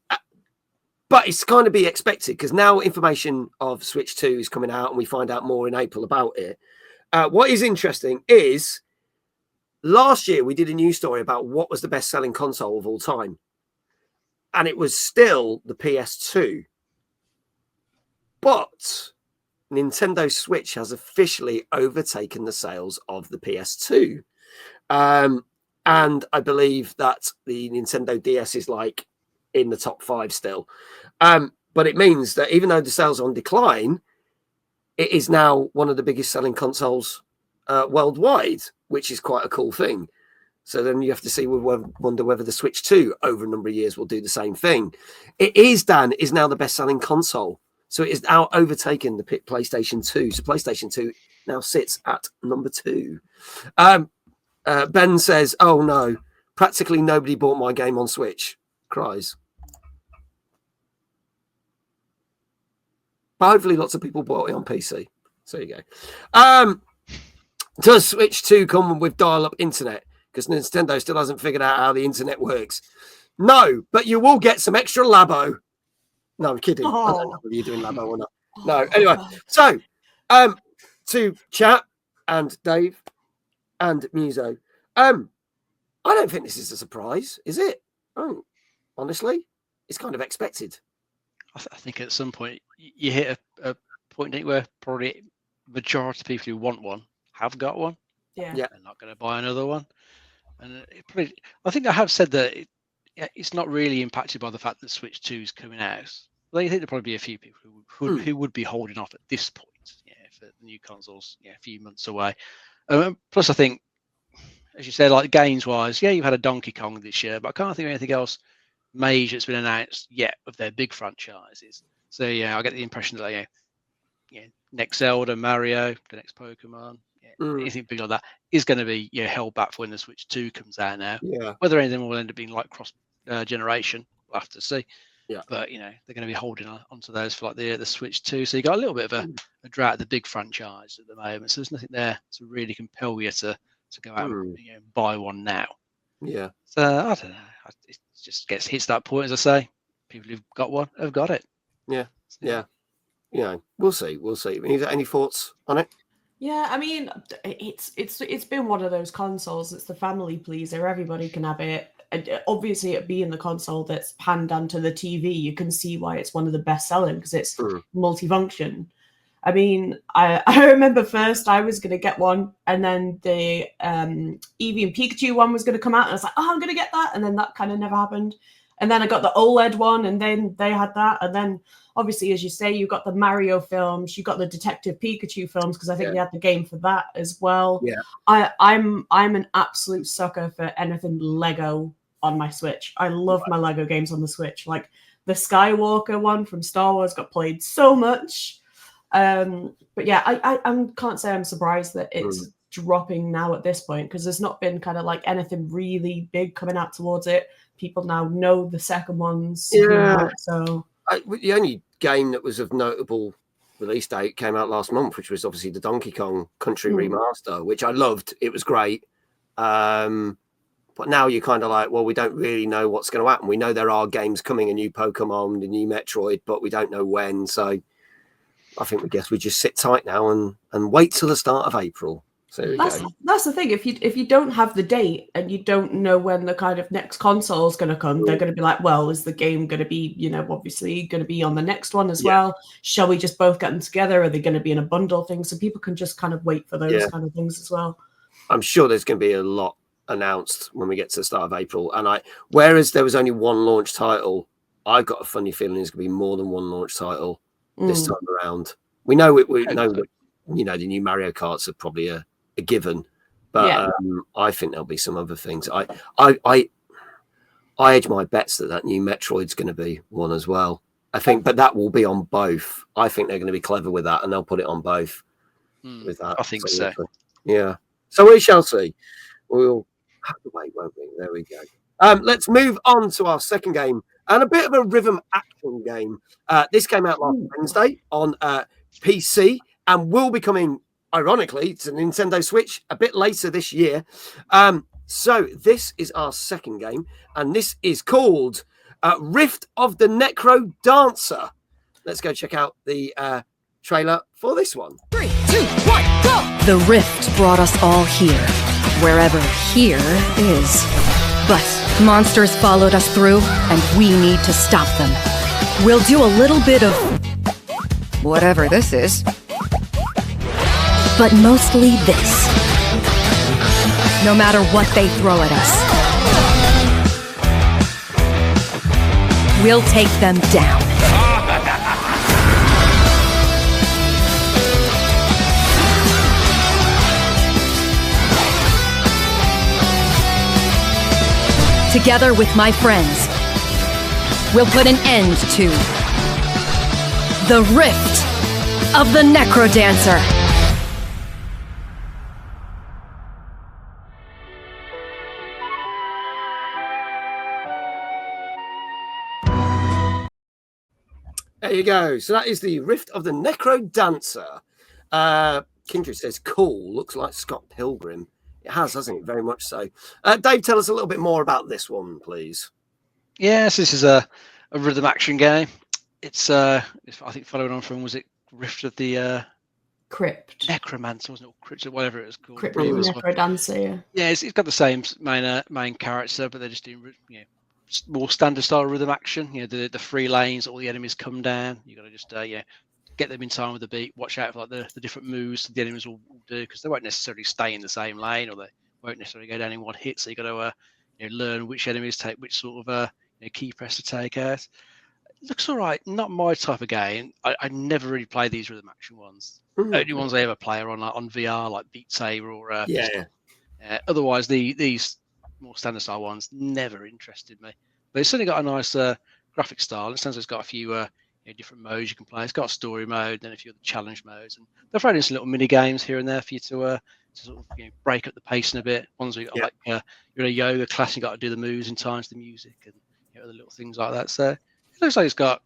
but it's kind of be expected because now information of Switch 2 is coming out and we find out more in April about it. What is interesting is last year we did a news story about what was the best-selling console of all time. And it was still the PS2. But Nintendo Switch has officially overtaken the sales of the PS2. And I believe that the Nintendo DS is like in the top 5 still. But it means that even though the sales are on decline, it is now one of the biggest selling consoles worldwide, which is quite a cool thing. So then you have to see, wonder whether the Switch 2 over a number of years will do the same thing. It is, Dan, is now the best-selling console. So it is now overtaken the PlayStation 2. So PlayStation 2 now sits at number 2. Ben says, oh no, practically nobody bought my game on Switch. Cries. But hopefully lots of people bought it on PC. So there you go. Does Switch 2 come with dial-up internet? Because Nintendo still hasn't figured out how the internet works. No, but you will get some extra Labo. No, I'm kidding. I don't know whether you're doing Labo or not. No, anyway. So, to Chat and Dave and Muso, I don't think this is a surprise, is it? Oh, honestly, it's kind of expected.
I think at some point you hit a point where probably majority of people who want one have got one.
Yeah.
They're not going to buy another one. And I think I have said that it's not really impacted by the fact that Switch 2 is coming out. I think there'll probably be a few people who would be holding off at this point. For the new consoles, a few months away. Plus, I think, as you said, like games-wise, you've had a Donkey Kong this year, but I can't think of anything else major that's been announced yet of their big franchises. So I get the impression that next Zelda, Mario, the next Pokemon, anything big like that is going to be held back for when the Switch 2 comes out now.
Yeah.
Whether any of them will end up being like cross generation, we'll have to see.
Yeah.
But they're going to be holding onto those for like the Switch 2. So you got a little bit of a drought of the big franchise at the moment. So there's nothing there to really compel you to go out and buy one now.
Yeah.
So I don't know. It just hits that point, as I say. People who've got one have got it.
Yeah. Yeah. We'll see. We'll see. Any thoughts on it?
Yeah, I mean, it's been one of those consoles. It's the family pleaser. Everybody can have it. Obviously, it being the console that's panned onto the TV, you can see why it's one of the best selling because it's multifunction. I mean, I remember first I was going to get one, and then the Eevee and Pikachu one was going to come out, and I was like, oh, I'm going to get that, and then that kind of never happened. And then I got the OLED one, and then they had that, and then obviously, as you say, you got the Mario films, you got the Detective Pikachu films because I think they had the game for that as well.
Yeah,
I'm an absolute sucker for anything Lego on my Switch. I love my Lego games on the Switch. Like the Skywalker one from Star Wars got played so much. But yeah, I can't say I'm surprised that it's dropping now at this point because there's not been kind of like anything really big coming out towards it. People now know the second ones.
Yeah.
So
the only game that was of notable release date came out last month, which was obviously the Donkey Kong Country remaster, which I loved. It was great. But now you're kind of like, well, we don't really know what's going to happen. We know there are games coming, a new Pokemon, a new Metroid, but we don't know when. So I think we just sit tight now and wait till the start of April. So
that's the thing. If you don't have the date and you don't know when the kind of next console is going to come, they're going to be like, well, is the game going to be, obviously going to be on the next one as well? Shall we just both get them together? Are they going to be in a bundle thing? So people can just kind of wait for those kind of things as well.
I'm sure there's going to be a lot announced when we get to the start of April. And whereas there was only one launch title, I've got a funny feeling there's going to be more than one launch title this time around. We know we know that the new Mario Karts are probably a given, but I think there'll be some other things. I edge my bets that new Metroid's going to be one as well. I think, but that will be on both. I think they're going to be clever with that, and they'll put it on both. With that,
I think so.
Yeah. So we shall see. We'll have to wait, won't we? There we go. Let's move on to our second game and a bit of a rhythm action game. This came out last Wednesday on PC and will be coming, ironically, to Nintendo Switch a bit later this year. So this is our second game, and this is called Rift of the Necrodancer. Let's go check out the trailer for this one.
3, 2, 1, go!
The rift brought us all here, wherever here is. But monsters followed us through, and we need to stop them. We'll do a little bit of whatever this is, but mostly this. No matter what they throw at us, we'll take them down. Together with my friends, we'll put an end to the Rift of the Necrodancer.
There you go. So that is the Rift of the Necrodancer. Kindred says, cool. Looks like Scott Pilgrim. It has, hasn't it? Very much so. Dave, tell us a little bit more about this one, please.
Yes, this is a rhythm action game. It's I think following on from, was it Rift of the
Crypt?
Necromancer, wasn't it? Or Crypt, whatever it was called.
Crypt of the Necrodancer.
Yeah, it's got the same main character, but they're just doing more standard style rhythm action. The free lanes, all the enemies come down. You got to just get them in time with the beat. Watch out for like the different moves the enemies will do, because they won't necessarily stay in the same lane, or they won't necessarily go down in one hit. So you got to learn which enemies take which sort of key press to take out. It looks all right. Not my type of game. I never really play these rhythm action ones. Only ones I ever play are on VR, like Beat Saber or otherwise these more standard style ones never interested me. But it's certainly got a nice graphic style. It sounds like it's got a few different modes you can play. It's got a story mode, then a few other challenge modes, and they're throwing in some little mini games here and there for you to sort of break up the pacing a bit. Ones where you're in a yoga class, you got to do the moves in time to the music and other little things like that. So it looks like it's got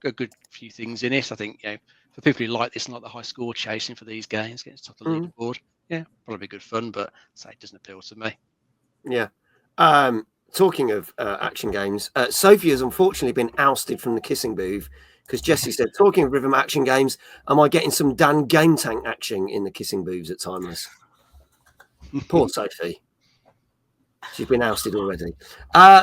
a good few things in it. I think for people who like this and like the high score chasing for these games, getting to the top of the leaderboard, probably good fun. But say it doesn't appeal to me.
Yeah. Talking of action games, Sophie has unfortunately been ousted from the kissing booth because Jesse said, talking of rhythm action games, am I getting some Dan Game Tank action in the kissing booths at Timeless? Poor Sophie. She's been ousted already.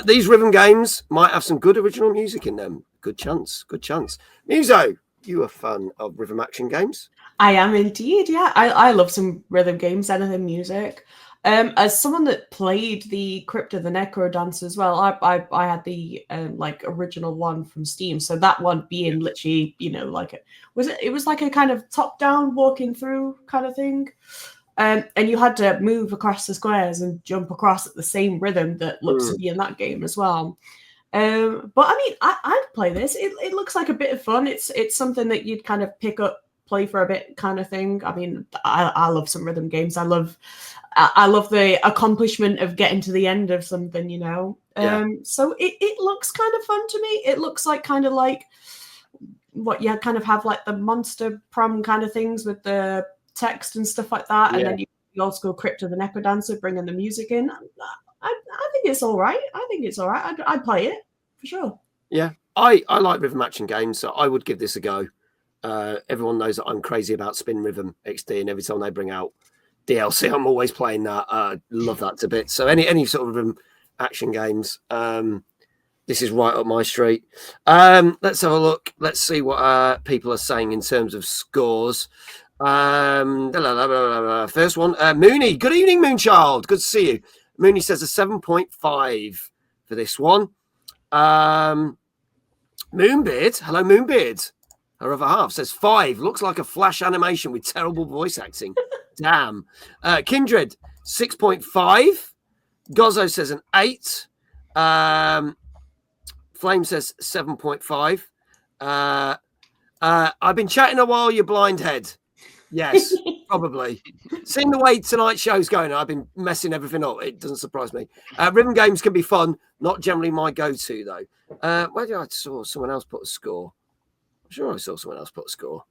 These rhythm games might have some good original music in them. Good chance. Good chance. Muso, you a fan of rhythm action games?
I am indeed, yeah. I love some rhythm games, anything music. As someone that played the Crypt of the Necrodancer as well, I had the original one from Steam. So that one being literally, it was like a kind of top-down walking through kind of thing. And you had to move across the squares and jump across at the same rhythm that looks to be in that game as well. But I mean, I'd play this. It looks like a bit of fun. It's something that you'd kind of pick up, play for a bit kind of thing. I mean, I love some rhythm games. I love the accomplishment of getting to the end of something, So it looks kind of fun to me. It looks like kind of like what you kind of have like the Monster Prom kind of things with the text and stuff like that. And then you also go Crypt of the Necrodancer, bringing the music in. I think it's all right. I'd play it for sure. Yeah,
I like rhythm action games, so I would give this a go. Everyone knows that I'm crazy about Spin Rhythm XD, and every time they bring out DLC, I'm always playing that. Love that to bits. So any sort of rhythm action games, this is right up my street. Let's have a look. Let's see what people are saying in terms of scores. First one, Mooney. Good evening, Moonchild. Good to see you. Mooney says a 7.5 for this one. Moonbeard. Hello, Moonbeard. Her other half says 5. Looks like a Flash animation with terrible voice acting. Damn. Kindred, 6.5. Gozzo says an 8. Flame says 7.5. I've been chatting a while, you blind head. Yes, probably. Seeing the way tonight's show's going, I've been messing everything up. It doesn't surprise me. Rhythm games can be fun, not generally my go-to, though. Where did I saw someone else put a score? I'm sure I saw someone else put a score.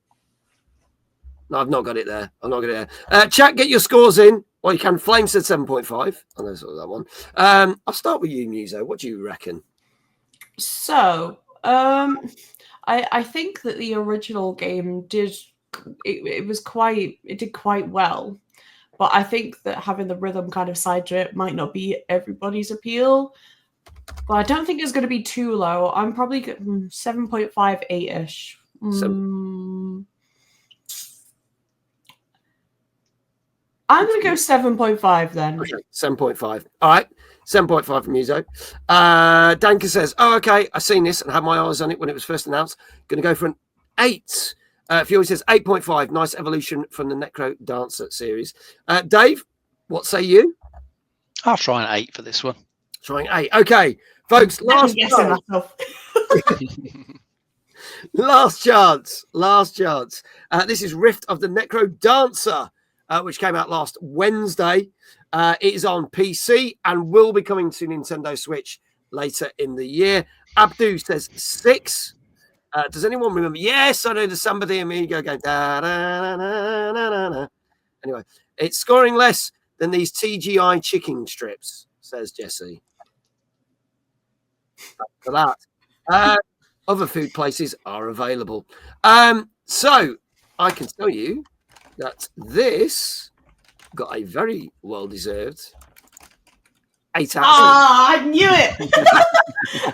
No, I've not got it there. Chat, get your scores in. Well, you can. Flame said 7.5. I know that one. I'll start with you, Muso. What do you reckon?
So, I think that the original game did quite well, but I think that having the rhythm kind of side to it might not be everybody's appeal. But I don't think it's going to be too low. I'm probably 7.5, 8-ish. I'm going to go 7.5 then.
Okay, 7.5. All right. 7.5 from Muso. Danka says, oh, okay, I've seen this and had my eyes on it when it was first announced. Going to go for an 8. Fury says 8.5. Nice evolution from the Necrodancer series. Dave, what say you?
I'll try an 8 for this one.
Trying 8. Okay, folks, last chance. This is Rift of the Necrodancer, which came out last Wednesday. It is on PC and will be coming to Nintendo Switch later in the year. Abdu says 6. Does anyone remember? Yes, I know the somebody Amigo game. Anyway, it's scoring less than these TGI chicken strips, says Jesse. For that. Other food places are available. So I can tell you that this got a very well-deserved 8 out of 10.
I knew it.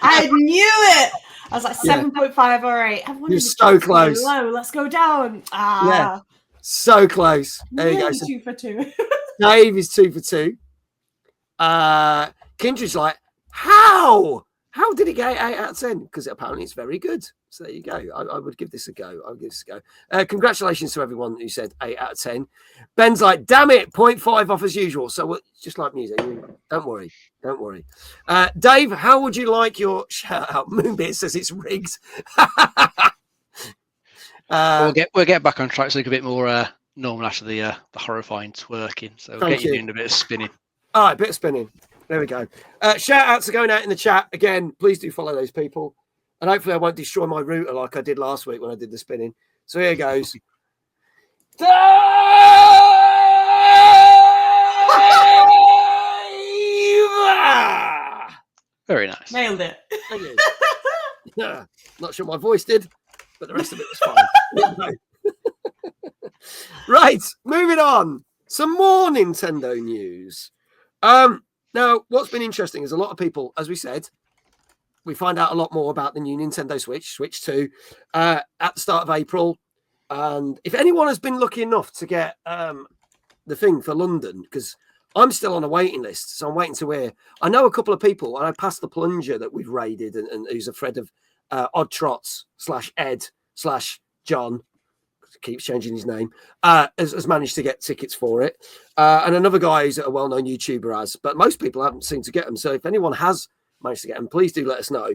I knew it. I was like 7.5 or 8.
You're so close.
Low. Let's go down.
Yeah, so close. There you go. So
2 for 2.
Dave is 2 for 2. Kindred's like, how? How did it get 8 out of 10? Because apparently it's very good. So there you go. I would give this a go. Congratulations to everyone who said 8 out of 10. Ben's like, damn it, 0.5 off as usual. So just like music. Don't worry. Dave, how would you like your shout out? Moonbeard says it's rigged.
We'll get back on track so a bit more normal after the horrifying twerking. So we'll get you doing a bit of spinning.
All right, bit of spinning. There we go. Shout outs are going out in the chat. Again, please do follow those people. And hopefully I won't destroy my router like I did last week when I did the spinning. So here goes.
Very nice.
Nailed it.
Thank you. Yeah, not sure my voice did, but the rest of it was fine. Right, moving on. Some more Nintendo news. Now, what's been interesting is a lot of people, as we said, we find out a lot more about the new Nintendo Switch 2, at the start of April. And if anyone has been lucky enough to get the thing for London, because I'm still on a waiting list, so I'm waiting to hear. I know a couple of people, and I passed the plunger that we've raided, and who's a friend of Odd Trots /Ed/John, keeps changing his name, has managed to get tickets for it. And another guy who's a well-known YouTuber has, but most people haven't seemed to get them. So if anyone has managed to get them, please do let us know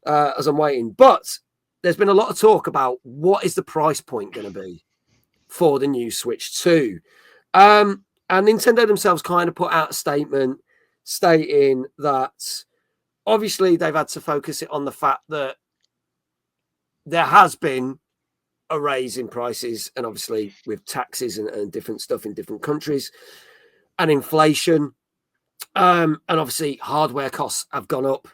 as I'm waiting. But there's been a lot of talk about what is the price point going to be for the new Switch 2. And Nintendo themselves kind of put out a statement stating that obviously they've had to focus it on the fact that there has been a raise in prices, and obviously with taxes and different stuff in different countries and inflation. And obviously hardware costs have gone up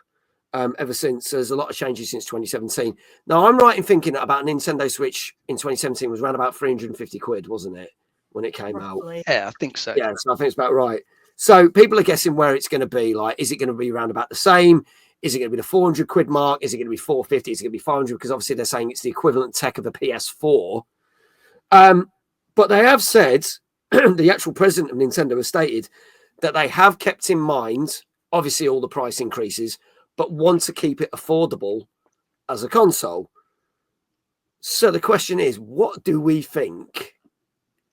ever since. There's a lot of changes since 2017. Now, I'm right in thinking that about a Nintendo Switch in 2017 was around about 350 quid, wasn't it, when it came out?
Yeah, I think so.
Yeah, so I think it's about right. So people are guessing where it's going to be. Like, is it going to be around about the same? Is it going to be the 400 quid mark? Is it going to be 450? Is it going to be 500? Because obviously they're saying it's the equivalent tech of the PS4. But they have said, the actual president of Nintendo has stated that they have kept in mind, obviously, all the price increases, but want to keep it affordable as a console. So the question is, what do we think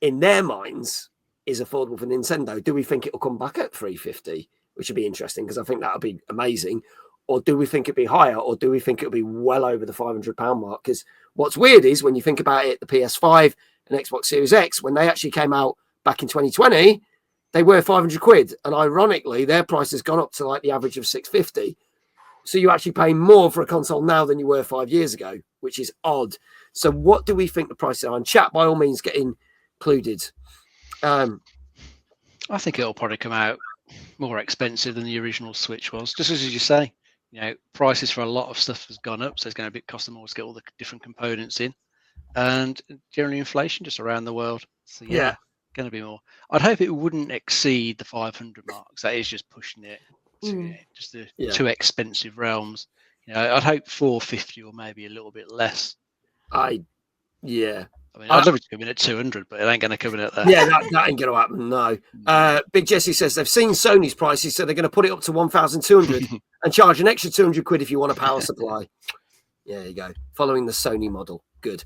in their minds is affordable for Nintendo? Do we think it'll come back at 350, which would be interesting because I think that would be amazing? Or do we think it'd be higher? Or do we think it'll be well over the £500 mark? Because what's weird is when you think about it, the PS5 and Xbox Series X, when they actually came out back in 2020, they were 500 quid. And ironically, their price has gone up to like the average of 650. So you actually pay more for a console now than you were 5 years ago, which is odd. So what do we think the prices are? And chat, by all means, get included.
I think it'll probably come out more expensive than the original Switch was. Just as you say, you know, prices for a lot of stuff has gone up, so it's going to cost them more to get all the different components in, and generally inflation just around the world. So yeah, going to be more. I'd hope it wouldn't exceed the 500 marks. That is just pushing it to just the too expensive realms. You know, I'd hope 450 or maybe a little bit less.
I
mean, I'd love it to come in at 200, but it ain't going to come in at that.
Yeah, that ain't going to happen, no. Big Jesse says they've seen Sony's prices, so they're going to put it up to 1,200 and charge an extra 200 quid if you want a power supply. Yeah, there you go. Following the Sony model. Good.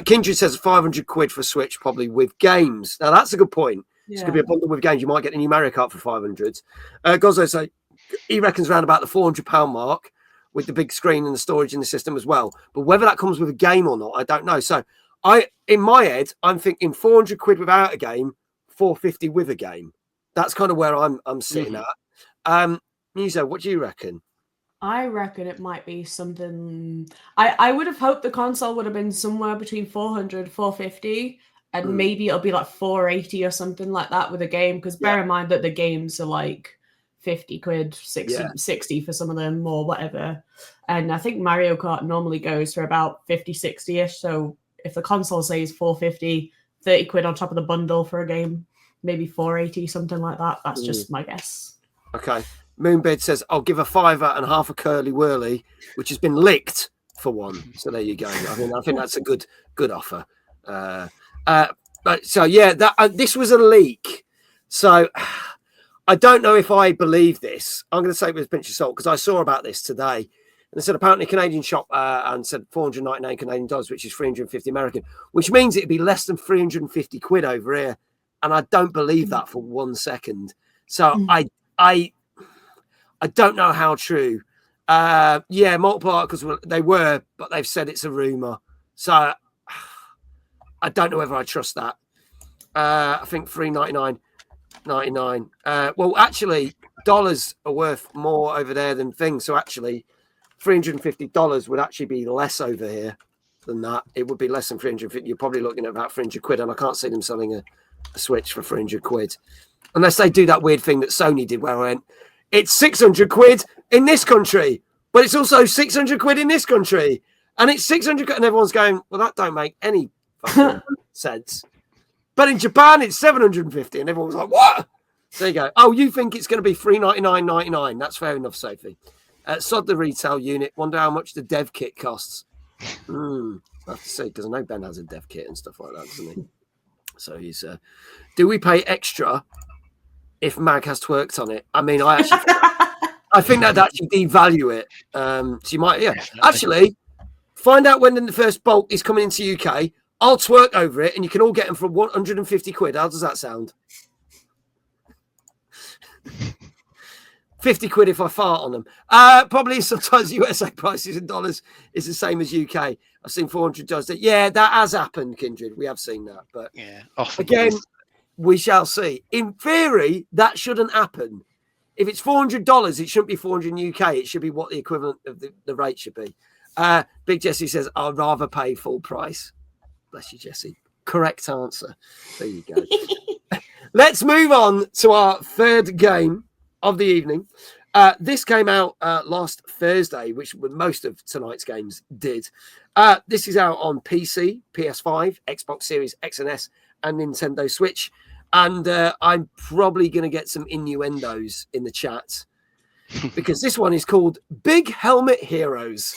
Kindred says 500 quid for Switch, probably with games. Now, that's a good point. It's going to be a bundle with games. You might get the new Mario Kart for 500. Gozzo says he reckons around about the £400 mark with the big screen and the storage in the system as well. But whether that comes with a game or not, I don't know. So, in my head, I'm thinking 400 quid without a game, 450 with a game. That's kind of where I'm sitting at. Muso, what do you reckon?
I reckon it might be something. I would have hoped the console would have been somewhere between 400, 450, and maybe it'll be like 480 or something like that with a game. Because bear in mind that the games are like 50 quid, 60 for some of them or whatever. And I think Mario Kart normally goes for about 50, 60-ish. So if the console says 450, 30 quid on top of the bundle for a game, maybe 480, something like that. That's just my guess.
Okay. Moonbed says, I'll give a £5 and half a curly whirly, which has been licked for one. So there you go. I think that's a good offer. But so, yeah, this was a leak. So I don't know if I believe this. I'm going to say it with a pinch of salt because I saw about this today. And they said apparently a Canadian shop and said 499 Canadian dollars, which is 350 American, which means it'd be less than 350 quid over here. And I don't believe that for 1 second. So I don't know how true. Multiple articles they were, but they've said it's a rumor. So I don't know whether I trust that. I think $3.99.99. Well, actually, dollars are worth more over there than things. So actually, $350 would actually be less over here than that. It would be less than 350. You're probably looking at about 300 quid, and I can't see them selling a Switch for 300 quid. Unless they do that weird thing that Sony did where I went, it's 600 quid in this country, but it's also 600 quid in this country. And it's 600 quid, and everyone's going, well, that don't make any fucking sense. But in Japan, it's 750, and everyone's like, what? There you go. Oh, you think it's going to be $399.99? That's fair enough, Sophie. Sod the retail unit. Wonder how much the dev kit costs. I have to see, because I know Ben has a dev kit and stuff like that, doesn't he? So he's... do we pay extra if Mag has twerked on it? I mean, I think that'd actually devalue it. So you might... Yeah. Actually, find out when the first bulk is coming into UK. I'll twerk over it, and you can all get them for 150 quid. How does that sound? 50 quid if I fart on them. Probably sometimes USA prices in dollars is the same as UK. I've seen $400. Yeah, that has happened, Kindred. We have seen that. But
yeah,
again, we shall see. In theory, that shouldn't happen. If it's $400, it shouldn't be 400 in UK. It should be what the equivalent of the rate should be. Big Jesse says, I'd rather pay full price. Bless you, Jesse. Correct answer. There you go. Let's move on to our third game of the evening. This came out last Thursday, which most of tonight's games did. This is out on PC, PS5, Xbox Series X and S, and Nintendo Switch. And I'm probably going to get some innuendos in the chat because this one is called Big Helmet Heroes.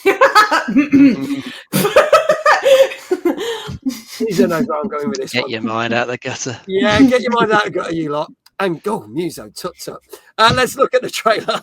You don't know where I'm going with this.
Get your mind out the gutter.
Yeah, get your mind out the gutter, you lot. And go, Muso, tut tut. Let's look at the trailer.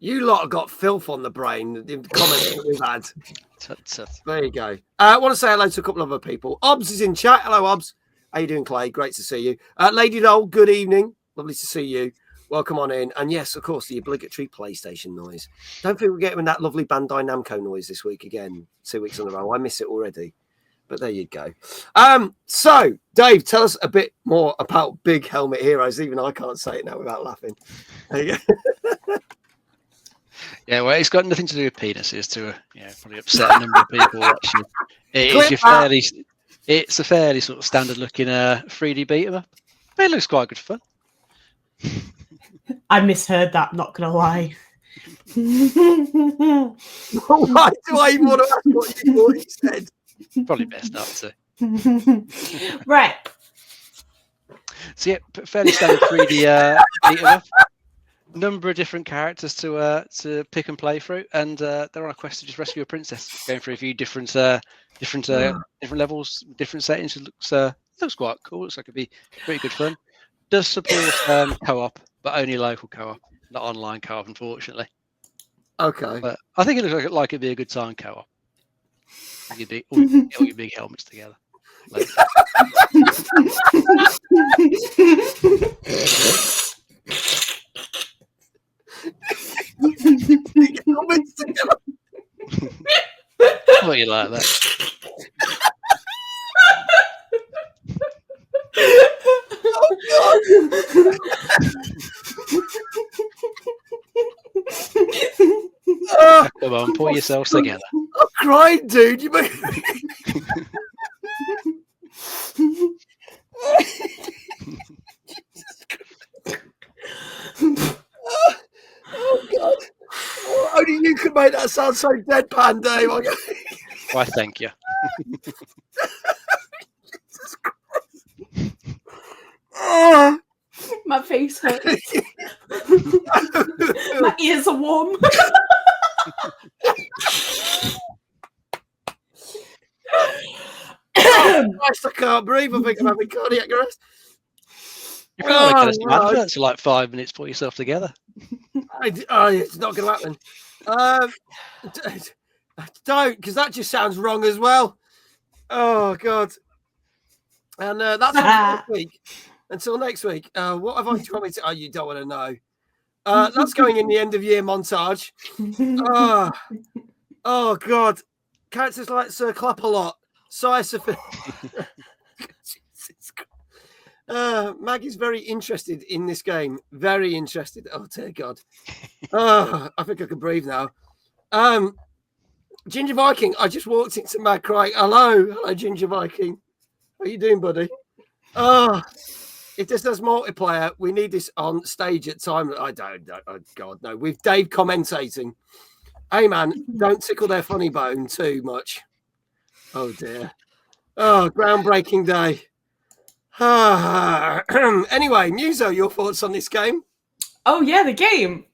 You lot have got filth on the brain. The comments that we've had. There you go. I want to say hello to a couple of other people. Obs is in chat. Hello, Obs. How you doing, Clay? Great to see you. Lady Dole, good evening. Lovely to see you. Welcome on in. And yes, of course, the obligatory PlayStation noise. Don't think we're getting that lovely Bandai Namco noise this week again, 2 weeks in a row. I miss it already. But there you go. So, Dave, tell us a bit more about Big Helmet Heroes. Even I can't say it now without laughing. There you go.
Yeah, well, it's got nothing to do with penises to probably upset a number of people watching. It's a fairly sort of standard looking 3D beat 'em up. But it looks quite good fun.
I misheard that, not gonna lie.
Why do I even want to ask what you thought he said?
Probably best not to.
Right.
So yeah, fairly standard 3D beat 'em up. Number of different characters to pick and play through, and they're on a quest to just rescue a princess, going through a few different levels, different settings. It looks quite cool. Looks like it'd be pretty good fun. Does support co-op, but only local co-op, not online co-op, unfortunately.
Okay.
But I think it looks like it'd be a good time co-op. All your big helmets together. Oh, you like that?
Oh,
Come on, pull yourselves together.
I'm crying, dude. You make... Oh God! Oh, only you could make that sound so deadpan, Dave.
Why, thank you.
Jesus Christ. Oh.
My face hurts. My ears are warm.
Christ, I can't breathe. I think I'm having cardiac arrest.
You can only get us some adverts for like 5 minutes. Pull yourself together.
It's not going to happen. Don't, because that just sounds wrong as well. Oh God! And that's all for next week. Until next week. What have I promised? Oh, you don't want to know. That's going in the end of year montage. Oh God! Characters like Sir Clap a lot. Maggie's very interested in this game. Very interested. Oh dear God. I think I can breathe now. Ginger Viking, I just walked into Macross. Hello, Ginger Viking. How you doing, buddy? If this does multiplayer, we need this on stage at time. I don't. Oh God, no. With Dave commentating. Hey man, don't tickle their funny bone too much. Oh dear. Oh, groundbreaking day. Anyway, Muso, your thoughts on this game?
Oh yeah, the game.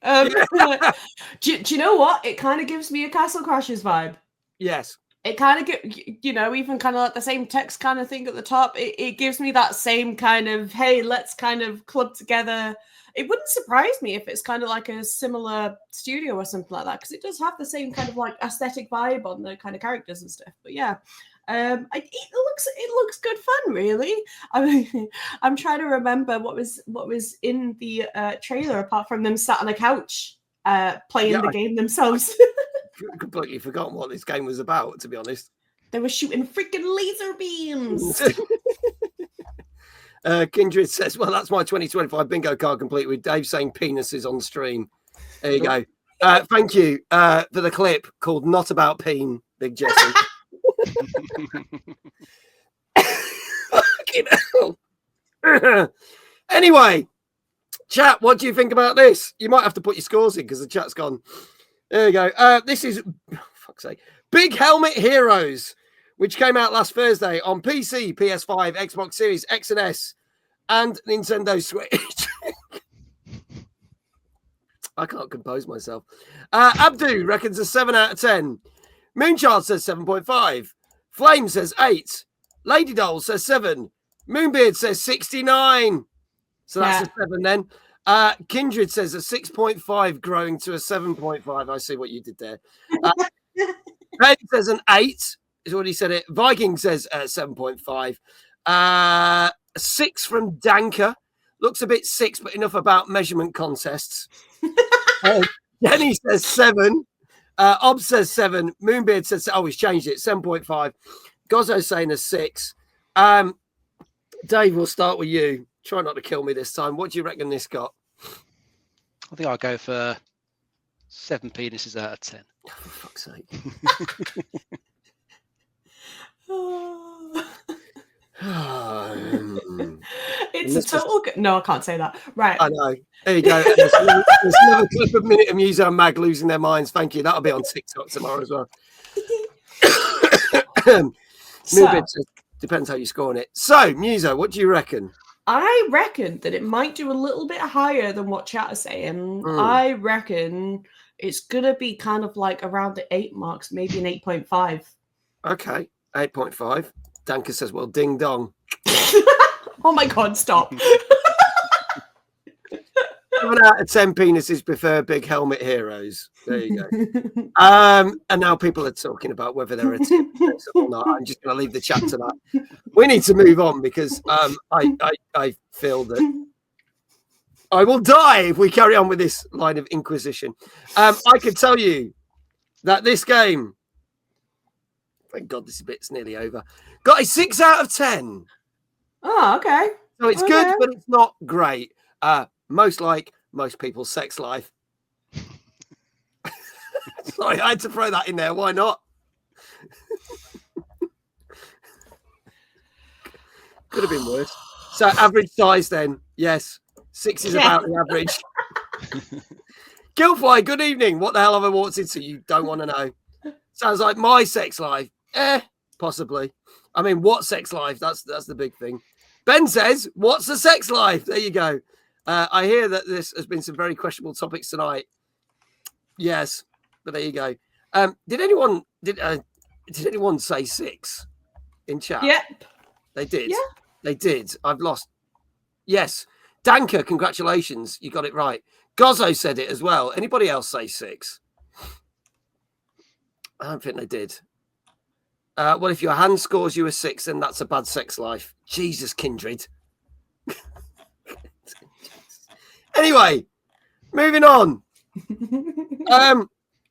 Do you know what? It kind of gives me a Castle Crashers vibe.
Yes.
It kind of get, even kind of like the same text kind of thing at the top. It gives me that same kind of, hey, let's kind of club together. It wouldn't surprise me if it's kind of like a similar studio or something like that, because it does have the same kind of like aesthetic vibe on the kind of characters and stuff. But yeah, it looks good fun, really. I mean, I'm trying to remember what was in the trailer apart from them sat on a couch playing the game themselves.
Completely forgotten what this game was about, to be honest.
They were shooting freaking laser beams.
Kindred says, well, that's my 2025 bingo card complete with Dave saying penises on stream. There you go. Thank you for the clip called Not About Peen, Big Jesse. Anyway, chat, what do you think about this? You might have to put your scores in because the chat's gone. There you go. This is, fuck's sake, Big Helmet Heroes, which came out last Thursday on PC, PS5, Xbox Series X and S, and Nintendo Switch. I can't compose myself. Abdu reckons a 7 out of 10. Moonchild says 7.5. Flame says 8. Lady Doll says 7. Moonbeard says 69. So that's a 7 then. Kindred says a 6.5 growing to a 7.5. I see what you did there. Ben says an 8. Is what he said it. Viking says 7.5. 6 from Danker. Looks a bit 6, but enough about measurement contests. Jenny says 7. Ob says 7. Moonbeard says, he's changed it. 7.5. Gozzo's saying a 6. Dave, we'll start with you. Try not to kill me this time. What do you reckon this got?
I think I'll go for 7 penises out of 10.
Oh, for fuck's sake.
It's a total. No, I can't say that. Right.
I know. There you go. There's another clip of Minute of Muso and Mag losing their minds. Thank you. That'll be on TikTok tomorrow as well. Depends how you're scoring it. So, Muso, what do you reckon?
I reckon that it might do a little bit higher than what chat is saying. I reckon it's going to be kind of like around the 8 marks, maybe an 8.5.
Okay, 8.5. Danker says, well, ding dong.
Oh my God, stop.
7 out of 10 penises prefer big helmet heroes. There you go. And now people are talking about whether they're a tip or not. I'm just going to leave the chat to that. We need to move on because I feel that I will die if we carry on with this line of inquisition. I can tell you that this game, thank God this bit's nearly over, got a 6 out of 10.
Oh, okay.
So it's good, but it's not great. Most people's sex life. Sorry, I had to throw that in there. Why not? Could have been worse. So average size then. Yes. 6 is about the average. Gilfly, good evening. What the hell have I walked into? You don't want to know. Sounds like my sex life. Possibly. I mean, what sex life? That's the big thing. Ben says, what's the sex life? There you go. I hear that this has been some very questionable topics tonight. Yes, but there you go. Did anyone say 6 in chat?
Yep.
They did.
Yeah.
They did. I've lost. Yes. Danker, congratulations. You got it right. Gozzo said it as well. Anybody else say 6? I don't think they did. Well, if your hand scores you a 6, then that's a bad sex life. Jesus, Kindred. Anyway, moving on.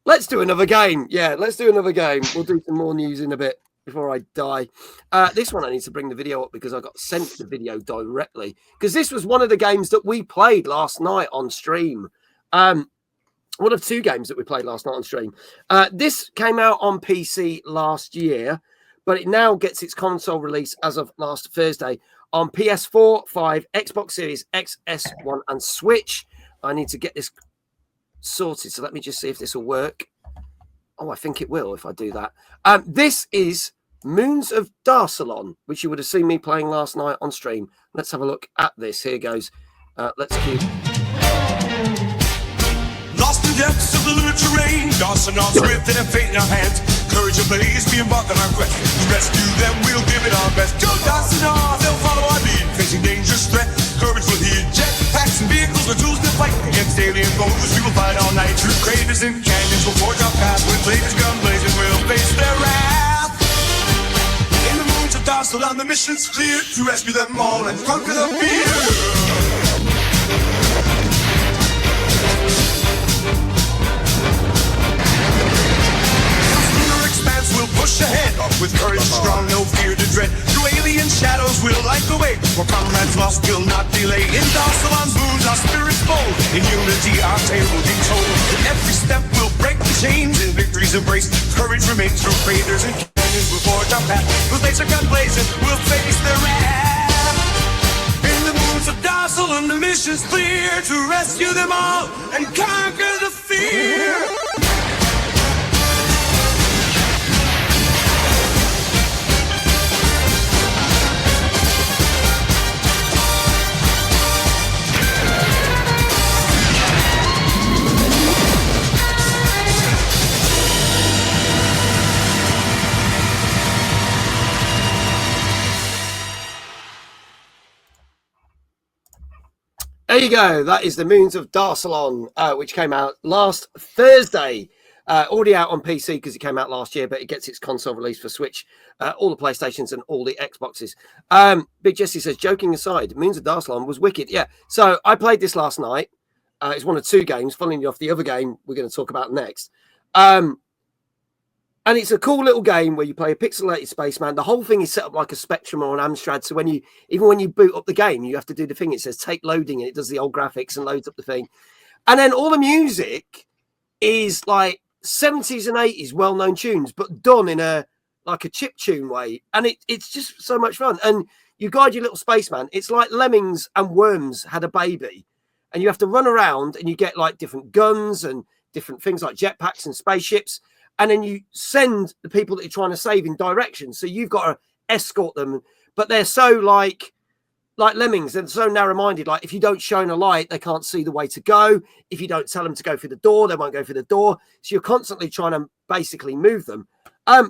Let's do another game. Yeah, let's do another game. We'll do some more news in a bit before I die. This one I need to bring the video up because I got sent the video directly because this was one of the games that we played last night on stream. One of 2 games that we played last night on stream. This came out on PC last year, but it now gets its console release as of last Thursday on PS4, 5, Xbox Series X, S1, and Switch. I need to get this sorted, so let me just see if this will work. Oh, I think it will if I do that. This is Moons of Darsalon, which you would have seen me playing last night on stream. Let's have a look at this. Here goes. Let's cue.
Lost in depths of the lunar terrain, Darsalon's with their fate in our hands. Courage ablaze, we embark on our quest. To rescue them, we'll give it our best. Go Darsalon, they'll follow our lead. Facing dangerous threat, courage will heed. Jetpacks and vehicles with tools to fight against alien foes. We will fight all night through craters and canyons. We'll forge our path with blazes, gun blazing. We'll face their wrath. In the moons of Darsalon, the mission's clear to rescue them all and conquer the fear. We'll push ahead with courage strong, no fear to dread. Through alien shadows, we'll light the way. For comrades lost, we'll not delay. In Darsalon's moons, our spirits bold. In unity, our tale will be told. In every step, we'll break the chains. In victory's embrace, courage remains. Through craters and canyons, we'll forge our path. With laser gun blazing, we'll face their wrath. In the moons of Darsalon, the mission's clear to rescue them all and conquer the fear.
There you go. That is the Moons of Darsalon, which came out last Thursday. Already out on PC because it came out last year, but it gets its console release for Switch, all the PlayStations and all the Xboxes. Big Jesse says, joking aside, Moons of Darsalon was wicked. Yeah. So I played this last night. It's one of 2 games. Funnily enough, the other game we're going to talk about next. And it's a cool little game where you play a pixelated spaceman. The whole thing is set up like a Spectrum or an Amstrad. So even when you boot up the game, you have to do the thing. It says take loading and it does the old graphics and loads up the thing. And then all the music is like 70s and 80s well-known tunes, but done in a chip tune way. And it's just so much fun. And you guide your little spaceman. It's like Lemmings and Worms had a baby. And you have to run around and you get like different guns and different things like jetpacks and spaceships. And then you send the people that you're trying to save in directions. So you've got to escort them. But they're so like Lemmings. They're so narrow-minded. Like if you don't shine a light, they can't see the way to go. If you don't tell them to go through the door, they won't go through the door. So you're constantly trying to basically move them. I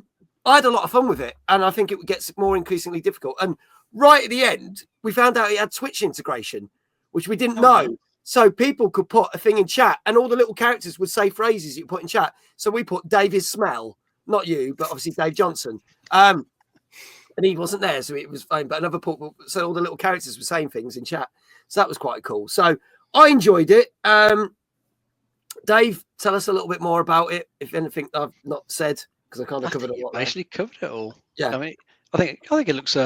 had a lot of fun with it. And I think it gets more increasingly difficult. And right at the end, we found out it had Twitch integration, which we didn't know. so people could put a thing in chat, and all the little characters would say phrases you put in chat. So we put David's smell, not you, but obviously Dave Johnson. And he wasn't there, so it was fine. But another put, so all the little characters were saying things in chat. So that was quite cool. So I enjoyed it. Dave, tell us a little bit more about it, if anything I've not said, because I kind of covered a lot.
Basically covered it all.
Yeah.
I mean, I think it looks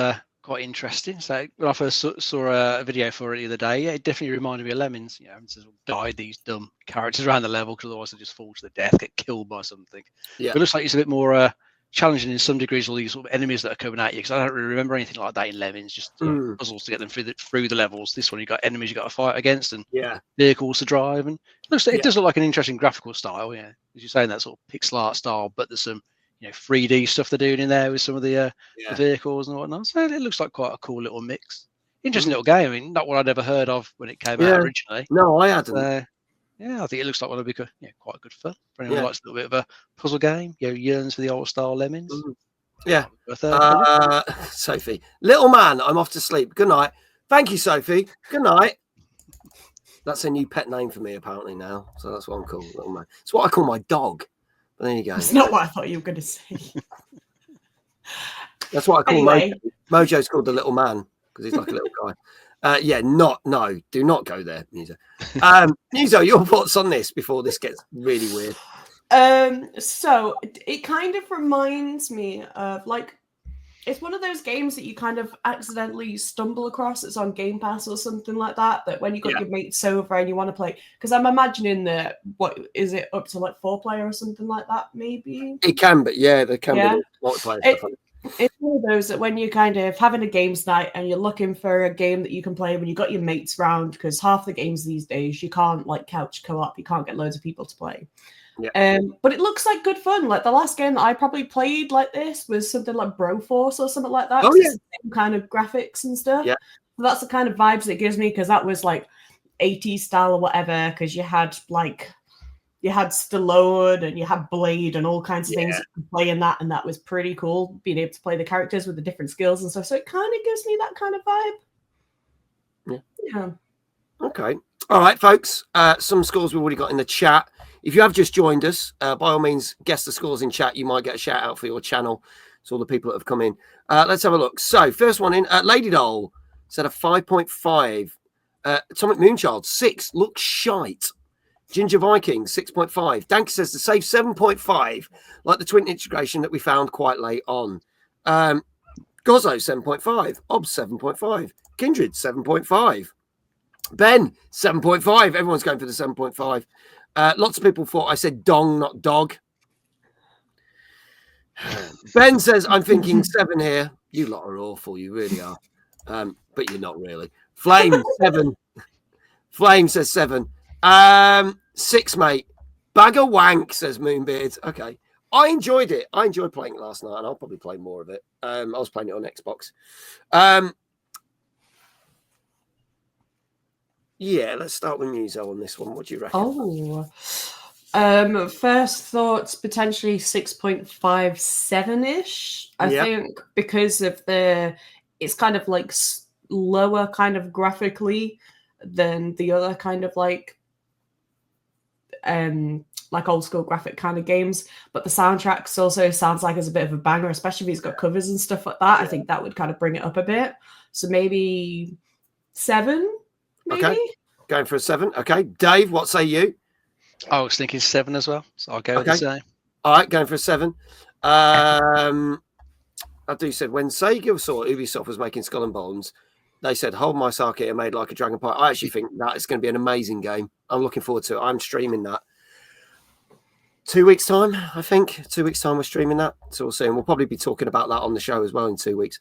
quite interesting. So when I first saw a video for it the other day, yeah, it definitely reminded me of Lemmings. You know, having to guide these dumb characters around the level because otherwise they just fall to the death, get killed by something.
Yeah.
But it looks like it's a bit more challenging in some degrees, all these sort of enemies that are coming at you, because I don't really remember anything like that in Lemmings, just puzzles to get them through the levels. This one, you've got enemies you've got to fight against and vehicles to drive, and it does look like an interesting graphical style, yeah, as you're saying, that sort of pixel art style, but there's some 3D stuff they're doing in there with some of the vehicles and whatnot, so it looks like quite a cool little mix. Interesting little game. I mean, not what I'd ever heard of when it came out originally.
No, I hadn't.
Yeah, I think it looks like one of the quite good fun for anyone who likes a little bit of a puzzle game. Yearns for the old style Lemmings.
Yeah. Sophie, little man, I'm off to sleep. Good night. Thank you, Sophie. Good night. That's a new pet name for me apparently now, so that's what I'm called, little man. It's what I call my dog. But there you go.
It's not what I thought you were going to say.
That's what I call Mojo. Mojo's called the little man because he's like a little guy. Do not go there, Muso. Muso, your thoughts on this before this gets really weird?
So it kind of reminds me of it's one of those games that you kind of accidentally stumble across. It's on Game Pass or something like that. That when you got your mates over and you want to play, because I'm imagining that what is it up to 4-player or something like that? Maybe
it can, but there can be multiplayer stuff.
It's one of those that when you're kind of having a games night and you're looking for a game that you can play when you got your mates round, because half the games these days you can't couch co-op, you can't get loads of people to play. Yeah. But it looks like good fun. Like the last game that I probably played like this was something like Broforce or something like that.
Oh yeah,
same kind of graphics and stuff.
Yeah,
so that's the kind of vibes it gives me, because that was 80s style or whatever. Because you had Stallone and you had Blade and all kinds of things you could play in that, and that was pretty cool, being able to play the characters with the different skills and stuff. So it kind of gives me that kind of vibe. Yeah.
Okay. All right, folks. Some scores we've already got in the chat. If you have just joined us, by all means, guess the scores in chat. You might get a shout out for your channel. So all the people that have come in. Let's have a look. So first one in, Lady Doll said a 5.5. Atomic Moonchild 6 looks shite. Ginger Viking 6.5. Danke says the safe 7.5, like the twin integration that we found quite late on. Gozo 7.5. Obs 7.5. Kindred 7.5. Ben 7.5. Everyone's going for the 7.5. Lots of people thought I said dong, not dog. Ben says I'm thinking 7 here. You lot are awful. You really are. But you're not really. Flame 7. Flame says 7. 6, mate. Bag of wank, says Moonbeard. Okay. I enjoyed it. I enjoyed playing it last night, and I'll probably play more of it. I was playing it on Xbox. Yeah, let's start with Muso on this one. What do you reckon?
First thoughts, potentially 6.57-ish. I think because of it's kind of lower kind of graphically than the other kind of old school graphic kind of games, but the soundtracks also sounds like it's a bit of a banger, especially if it's got covers and stuff like that. I think that would kind of bring it up a bit. So maybe 7. Maybe?
Okay, going for a 7. Okay, Dave, what say you?
I was thinking 7 as well, so I'll go with the same.
All right, going for a 7. I do said when Sega saw Ubisoft was making Skull and Bones, they said, hold my sake and made like a Dragon Pie. I actually think that is going to be an amazing game. I'm looking forward to it. I'm streaming that. 2 weeks' time, I think. 2 weeks' time, we're streaming that. So we'll see. And we'll probably be talking about that on the show as well in 2 weeks.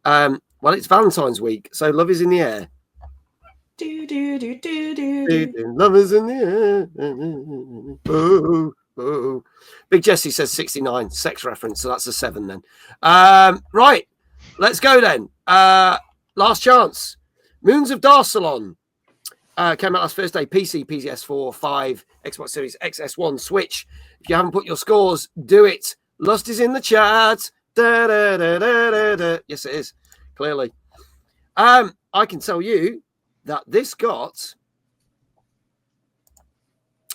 Well, it's Valentine's week, so love is in the air. Love is in the air. Ooh, ooh. Big Jesse says 69. Sex reference, so that's a 7 then. Right, let's go then. Last chance. Moons of Darsalon came out last Thursday. PC, PS4, 5, Xbox Series X, S1, Switch. If you haven't put your scores, do it. Lust is in the chat. Da, da, da, da, da, da. Yes, it is. Clearly. I can tell you that this got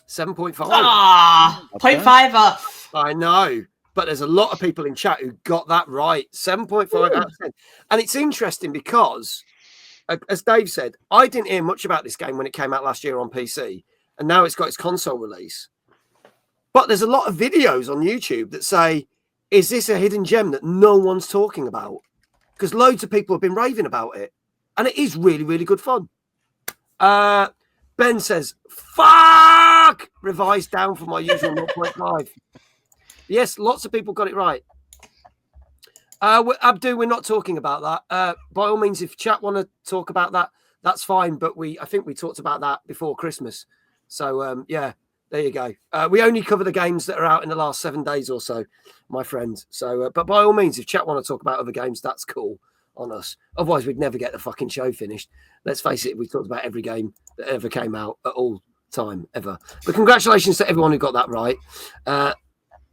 7.5.
Ah, 0.5 off.
I know, but there's a lot of people in chat who got that right. 7.5 out of 10. And it's interesting because, as Dave said, I didn't hear much about this game when it came out last year on PC, and now it's got its console release. But there's a lot of videos on YouTube that say, is this a hidden gem that no one's talking about? Because loads of people have been raving about it. And it is really, really good fun. Ben says, fuck! Revised down from my usual 0.5. Yes, lots of people got it right. Abdu, we're not talking about that. By all means, if chat want to talk about that, that's fine. But I think we talked about that before Christmas. So, yeah, there you go. We only cover the games that are out in the last 7 days or so, my friend. So, but by all means, if chat want to talk about other games, that's cool on us. Otherwise, we'd never get the fucking show finished. Let's face it, we talked about every game that ever came out at all time, ever. But congratulations to everyone who got that right.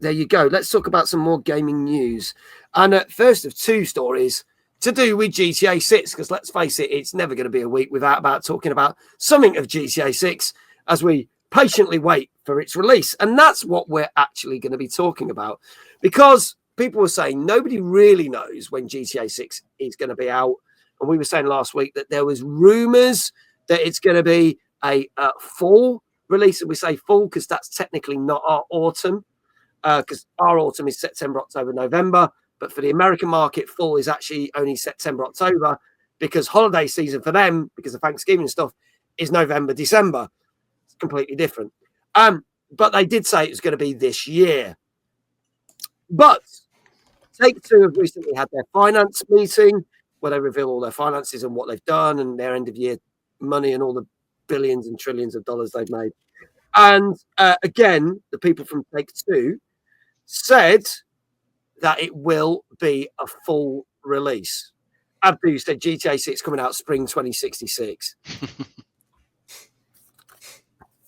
There you go. Let's talk about some more gaming news. And first of two stories to do with GTA 6, because let's face it, it's never going to be a week without about talking about something of GTA 6 as we patiently wait for its release. And that's what we're actually going to be talking about, because people were saying nobody really knows when GTA 6 is going to be out. And we were saying last week that there was rumors that it's going to be a fall release. And we say fall because that's technically not our autumn, because our autumn is September, October, November. But for the American market, fall is actually only September, October, because holiday season for them, because of Thanksgiving and stuff, is November, December. It's completely different. But they did say it was going to be this year. But Take-Two have recently had their finance meeting where they reveal all their finances and what they've done and their end-of-year money and all the billions and trillions of dollars they've made. And again, the people from Take-Two said that it will be a full release. Abdu said GTA 6 coming out spring 2066.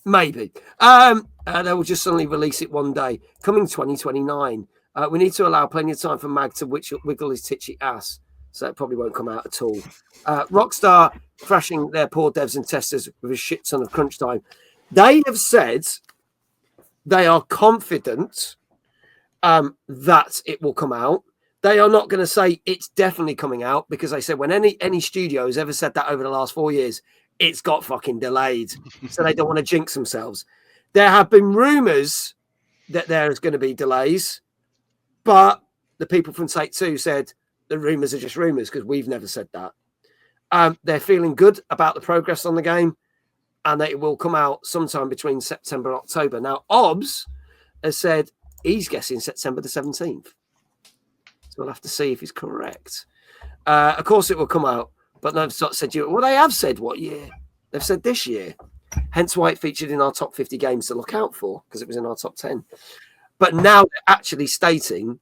Maybe. They will just suddenly release it one day. Coming 2029. We need to allow plenty of time for Mag to wiggle his titchy ass. So it probably won't come out at all. Rockstar thrashing their poor devs and testers with a shit ton of crunch time. They have said they are confident that it will come out. They are not going to say it's definitely coming out, because they said when any studio has ever said that over the last 4 years, it's got fucking delayed. So they don't want to jinx themselves. There have been rumors that there is going to be delays, but the people from Take-Two said the rumors are just rumors because we've never said that. They're feeling good about the progress on the game and that it will come out sometime between September and October. Now, Obbs has said he's guessing September the 17th. So we'll have to see if he's correct. Of course, it will come out, but they've said well, they have said what year? They've said this year. Hence why it featured in our top 50 games to look out for, because it was in our top 10. But now they're actually stating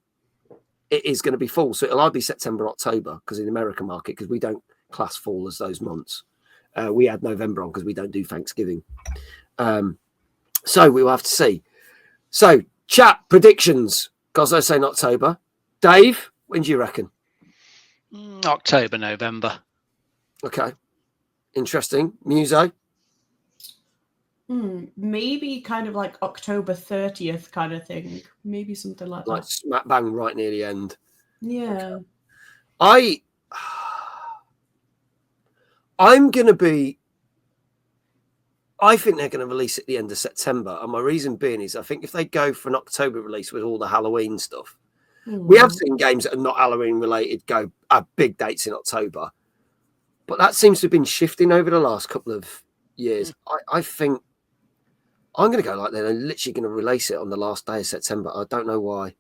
it is going to be fall. So it'll either be September, October, because in the American market, because we don't class fall as those months. We add November on because we don't do Thanksgiving. So we will have to see. So chat predictions. Gozzo saying October. Dave, when do you reckon?
October, November.
Okay. Interesting. Muso?
Maybe kind of like October 30th kind of thing. Maybe something like
Like
that.
smack bang right near the end.
Yeah.
Okay. I'm going to be... I think they're going to release it at the end of September. And my reason being is I think if they go for an October release with all the Halloween stuff, we have seen games that are not Halloween related go at big dates in October. But that seems to have been shifting over the last couple of years. I think I'm going to go like that. They're literally going to release it on the last day of September. I don't know why.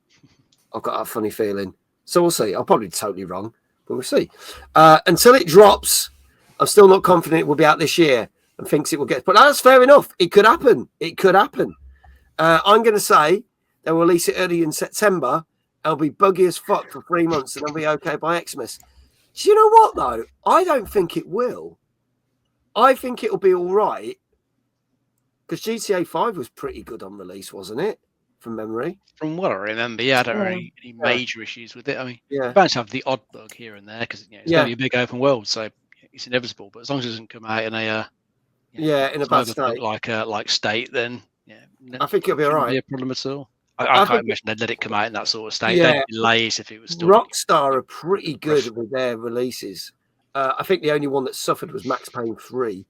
I've got a funny feeling. So we'll see. I'll probably be totally wrong, but we'll see. Until it drops, I'm still not confident it will be out this year and thinks it will get... But that's fair enough. It could happen. It could happen. I'm going to say they'll release it early in September. It'll be buggy as fuck for 3 months and it'll be okay by Xmas. Do you know what, though? I don't think it will. I think it'll be all right. Because GTA 5 was pretty good on release, wasn't it? From memory.
From what I remember, yeah, I don't have any major issues with it. I mean,
yeah,
you're bound to have the odd bug here and there because it's going to be a big open world, so it's inevitable. But as long as it doesn't come out in a
in a bad state,
like state, then
I think it'll be all
shouldn't
right.
Be a problem at all. I
I
can't
think-
imagine they'd let it come out in that sort of state.
Yeah.
They'd be late if it was still.
Rockstar are pretty good with their releases. I think the only one that suffered was Max Payne 3,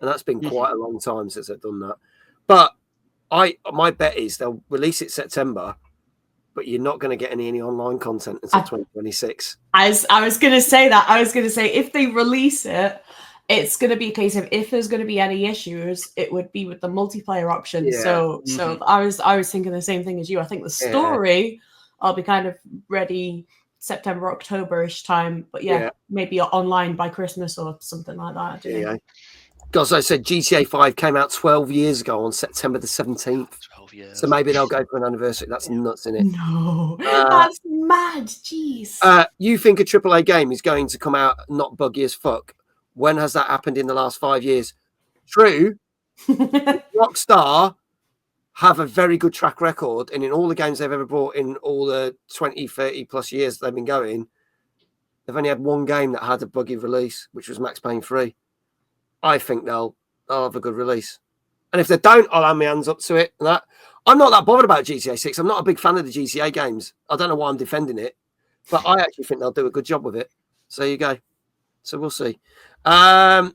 and that's been quite a long time since they've done that. But my bet is they'll release it September, but you're not going to get any online content until 2026.
I was going to say that. I was going to say if they release it, it's going to be a case of if there's going to be any issues, it would be with the multiplayer option.
Yeah.
So I was thinking the same thing as you. I think the story I'll be kind of ready September, October-ish time. But maybe online by Christmas or something like that. I don't know.
Because I said GTA 5 came out 12 years ago on September the 17th.
12 years.
So maybe they'll go for an anniversary. That's nuts, isn't it?
No, that's mad. Jeez.
You think a AAA game is going to come out not buggy as fuck? When has that happened in the last 5 years? True. Rockstar have a very good track record, and in all the games they've ever brought in all the 20, 30 plus years they've been going, they've only had one game that had a buggy release, which was Max Payne 3. I think they'll have a good release. And if they don't, I'll have my hands up to it. And that I'm not that bothered about GTA 6. I'm not a big fan of the GTA games. I don't know why I'm defending it, but I actually think they'll do a good job with it. So there you go. So we'll see. I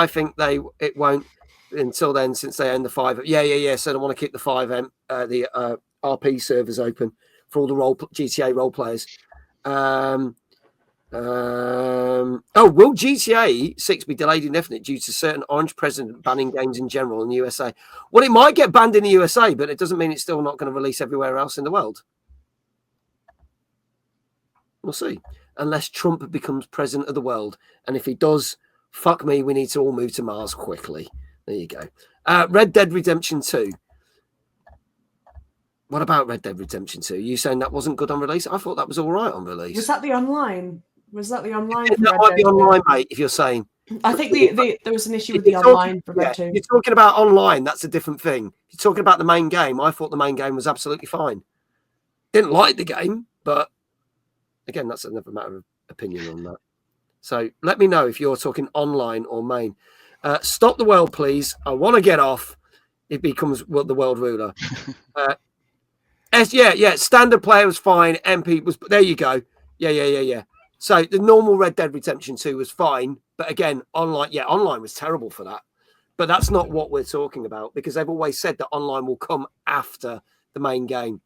think it won't until then, since they own the 5. So they want to keep the 5M, the RP servers open for all the GTA role players. Will GTA 6 be delayed indefinitely due to certain orange president banning games in general in the USA? Well, it might get banned in the USA, but it doesn't mean it's still not going to release everywhere else in the world. We'll see. Unless Trump becomes president of the world. And if he does, fuck me, we need to all move to Mars quickly. There you go. Red Dead Redemption 2. What about Red Dead Redemption 2? You saying that wasn't good on release? I thought that was all right on release.
Was that the online? Was that the online?
That might be online, mate, if you're saying.
I think there was an issue with the online for Red 2.
You're talking about online, that's a different thing. You're talking about the main game. I thought the main game was absolutely fine. Didn't like the game, but again, that's another matter of opinion on that. So let me know if you're talking online or main. Stop the world, please. I want to get off. It becomes the world ruler. Standard player was fine. MP was. There you go. Yeah. So the normal Red Dead Redemption 2 was fine, but again, online was terrible for that. But that's not what we're talking about, because they've always said that online will come after the main game.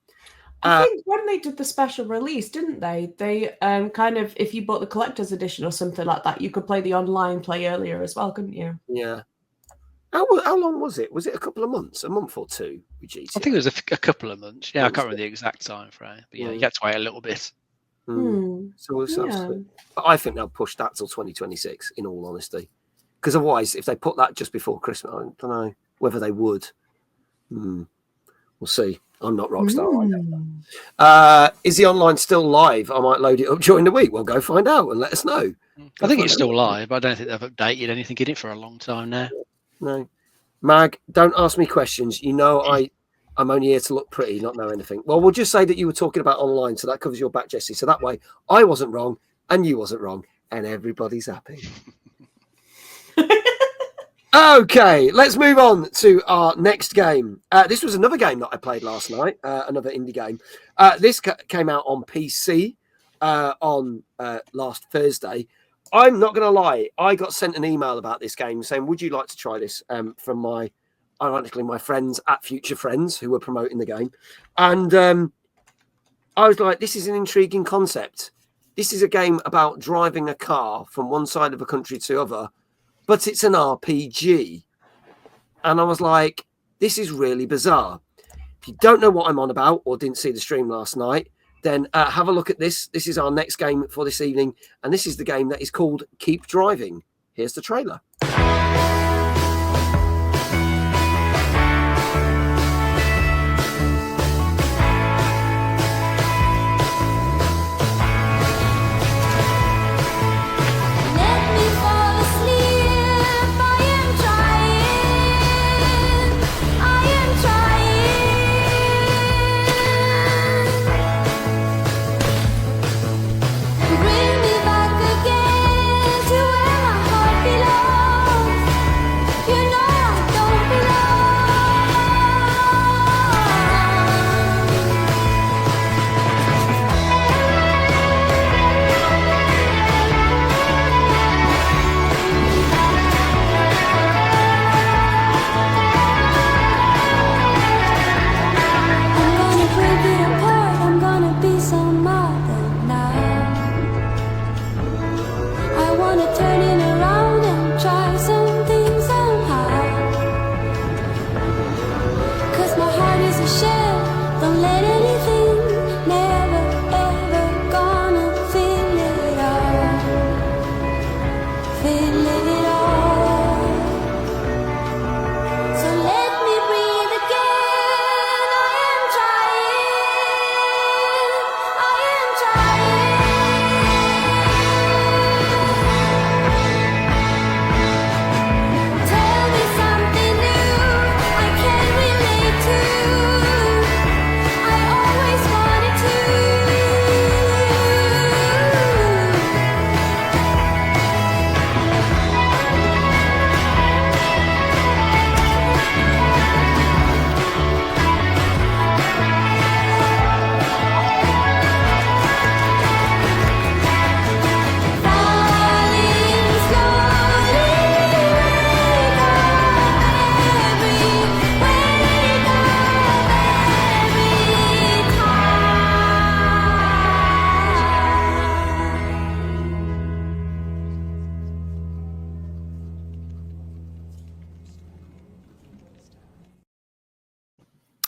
I think when they did the special release, didn't they? They kind of, if you bought the collector's edition or something like that, you could play the online play earlier as well, couldn't you?
Yeah. How long was it? Was it a couple of months, a month or two with GTA?
I think it was a couple of months. Yeah, I can't remember the exact time frame, but you had to wait a little bit.
So but I think they'll push that till 2026, in all honesty, because otherwise, if they put that just before Christmas, I don't know whether they would. We'll see. I'm not Rockstar. Is the online still live? I might load it up during the week. We'll go find out and let us know.
I think it's still live. I don't think they've updated anything in it for a long time now.
No. Mag, don't ask me questions. You know I'm only here to look pretty, not know anything. Well, we'll just say that you were talking about online, so that covers your back, Jesse. So that way, I wasn't wrong, and you wasn't wrong, and everybody's happy. Okay, let's move on to our next game. This was another game that I played last night, another indie game. This came out on PC on last Thursday. I'm not going to lie, I got sent an email about this game saying, would you like to try this, from ironically, my friends at Future Friends who were promoting the game. And I was like, this is an intriguing concept. This is a game about driving a car from one side of a country to the other, but it's an RPG. And I was like, this is really bizarre. If you don't know what I'm on about or didn't see the stream last night, then have a look at this. This is our next game for this evening. And this is the game that is called Keep Driving. Here's the trailer.
Bring me back again to where my heart belongs.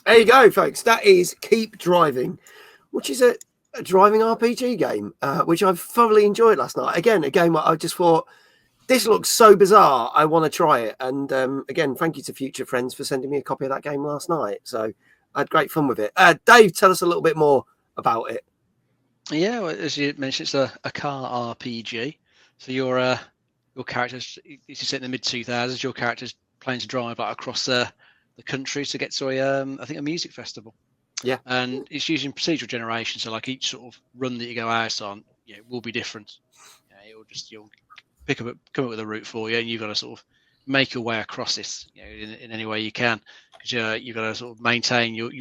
There you go, folks. That is Keep Driving, which is a driving RPG game, which I've thoroughly enjoyed last night. Again, a game I just thought, this looks so bizarre. I want to try it. And again, thank you to Future Friends for sending me a copy of that game last night. So I had great fun with it. Dave, tell us a little bit more about it.
Yeah, well, as you mentioned, it's a car RPG. So your character's, it's set in the mid 2000s. Your character's planning to drive like across the country to get to I think a music festival.
Yeah,
and it's using procedural generation. So like each sort of run that you go out on, will be different. You'll come up with a route for you, and you've got to sort of make your way across it, in any way you can. Because you've got to sort of maintain your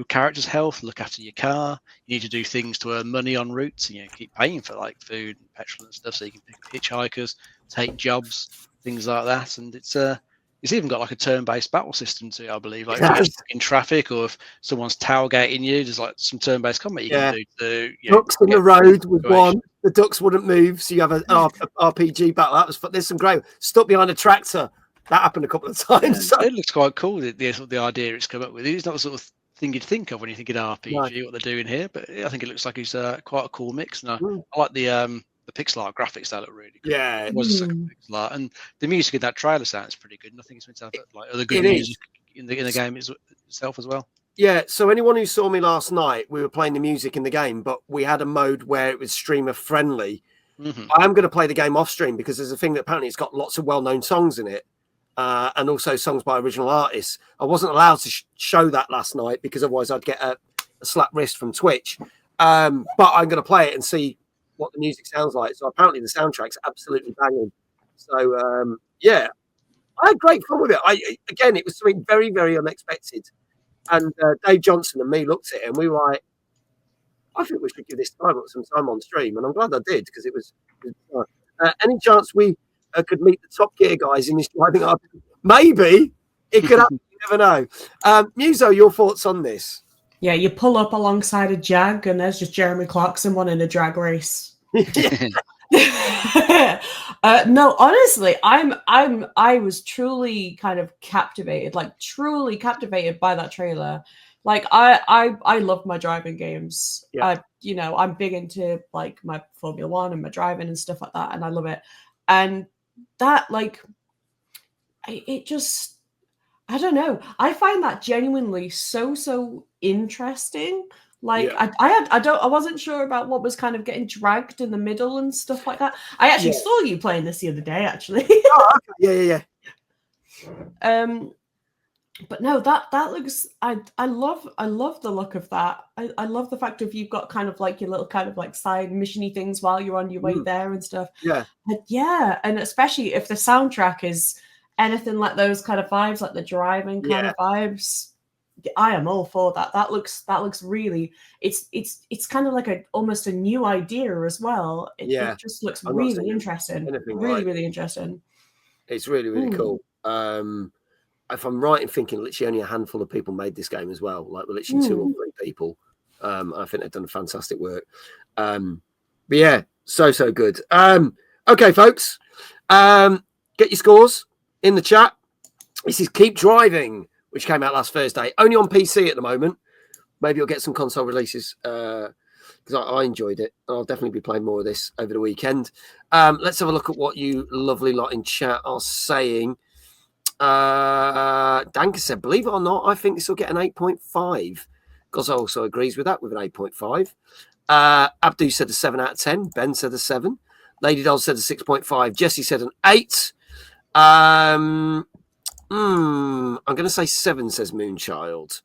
character's health, look after your car. You need to do things to earn money en route, and keep paying for like food and petrol and stuff, so you can pick up hitchhikers, take jobs, things like that. And it's even got like a turn-based battle system too, I believe. Like if you're stuck in traffic, or if someone's tailgating you, there's like some turn-based combat you can do.
Ducks in the road with one. The ducks wouldn't move, so you have an RPG battle. There's some great stuck behind a tractor. That happened a couple of times.
Yeah, it looks quite cool. The idea it's come up with. It's not the sort of thing you'd think of when you think of RPG, what they're doing here. But I think it looks like it's quite a cool mix. And I like the pixel art graphics. They look really good.
Yeah,
it was a second pixel art, and the music in that trailer sounds pretty good. And I think it's meant to have like other good music in the game itself as well.
Yeah, so anyone who saw me last night, we were playing the music in the game, but we had a mode where it was streamer friendly.
Mm-hmm.
I am going to play the game off stream because there's a thing that apparently it's got lots of well-known songs in it, and also songs by original artists. I wasn't allowed to show that last night because otherwise I'd get a slap wrist from Twitch. But I'm going to play it and see what the music sounds like. So apparently the soundtrack's absolutely banging. So yeah, I had great fun with it. Again, it was something very, very unexpected. And Dave Johnson and me looked at it and we were like, I think we should give this some time on stream. And I'm glad I did because it was fun. Any chance we could meet the Top Gear guys in this driving up? Maybe. It could happen. You never know. Muso, your thoughts on this?
Yeah, you pull up alongside a Jag and there's just Jeremy Clarkson winning a drag race. No, honestly, I was truly kind of captivated by that trailer. Like I love my driving games.
Yeah.
I'm big into like my Formula One and my driving and stuff like that, and I love it. And that I don't know. I find that genuinely so interesting. Like I wasn't sure about what was kind of getting dragged in the middle and stuff like that. I actually saw you playing this the other day, actually.
Oh, okay. Yeah.
But no, that looks. I love the look of that. I love the fact of you've got kind of like your little kind of like side missiony things while you're on your way there and stuff.
Yeah.
But yeah, and especially if the soundtrack is anything like those kind of vibes, like the driving kind of vibes. I am all for that. That looks really. It's kind of like almost a new idea as well. It just looks really interesting. Really interesting.
It's really cool. If I'm right in thinking, literally only a handful of people made this game as well. Like literally 2 or 3 people. I think they've done fantastic work. But yeah, so good. Okay, folks, get your scores in the chat. This is Keep Driving, which came out last Thursday, only on PC at the moment. Maybe you'll get some console releases because I enjoyed it. I'll definitely be playing more of this over the weekend. Let's have a look at what you lovely lot in chat are saying. Danka said, believe it or not, I think this will get an 8.5. Gozo also agrees with that, with an 8.5. Abdu said a 7 out of 10. Ben said a 7. Lady Doll said a 6.5. Jesse said an 8. I'm going to say 7, says Moonchild.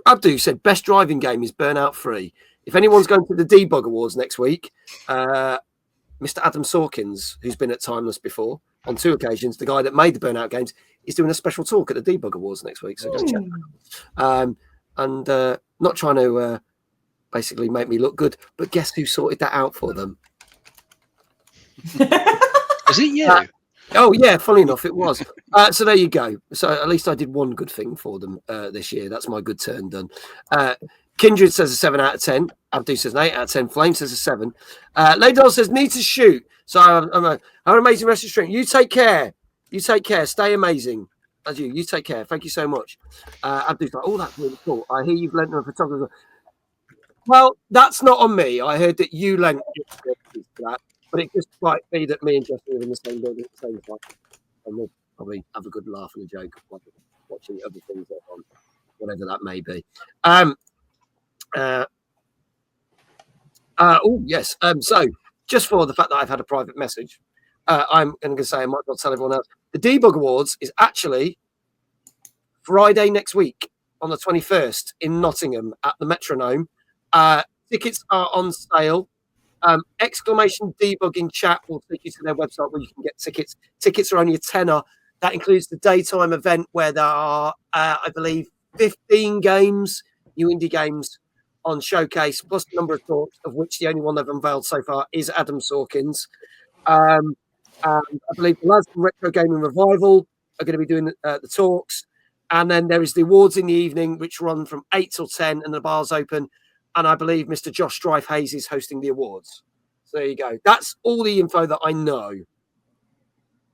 Abdu said, best driving game is Burnout 3. If anyone's going to the Debug Awards next week, Mr. Adam Sawkins, who's been at Timeless before, on 2 occasions, the guy that made the Burnout games, is doing a special talk at the Debug Awards next week. So go check that out. And not trying to basically make me look good, but guess who sorted that out for them?
Was it you?
Oh, yeah, funny enough, it was. So there you go. So at least I did one good thing for them this year. That's my good turn done. Kindred says a 7 out of 10. Abdu says an 8 out of 10. Flame says a 7. Laydol says, need to shoot. So have an amazing rest of the stream. You take care. Stay amazing. As you take care. Thank you so much. Abdu's like, oh, that's really cool. I hear you've lent them a photographer. Well, that's not on me. I heard that you lent for that, but it just might be that me and Justin are in the same building at the same time, and we'll probably have a good laugh and a joke while watching other things that are on, whatever that may be. Oh yes. So just for the fact that I've had a private message, I'm going to say I might not tell everyone else. The Debug Awards is actually Friday next week on the 21st in Nottingham at the Metronome. Tickets are on sale. Exclamation debug in chat will take you to their website where you can get tickets. Tickets are only a tenner. That includes the daytime event where there are, I believe, 15 games, new indie games on showcase, plus a number of talks, of which the only one they've unveiled so far is Adam Sawkins. And I believe the lads from Retro Gaming Revival are going to be doing the talks. And then there is the awards in the evening, which run from 8 till 10, and the bar's open. And I believe Mr. Josh Strife Hayes is hosting the awards. So there you go. That's all the info that I know.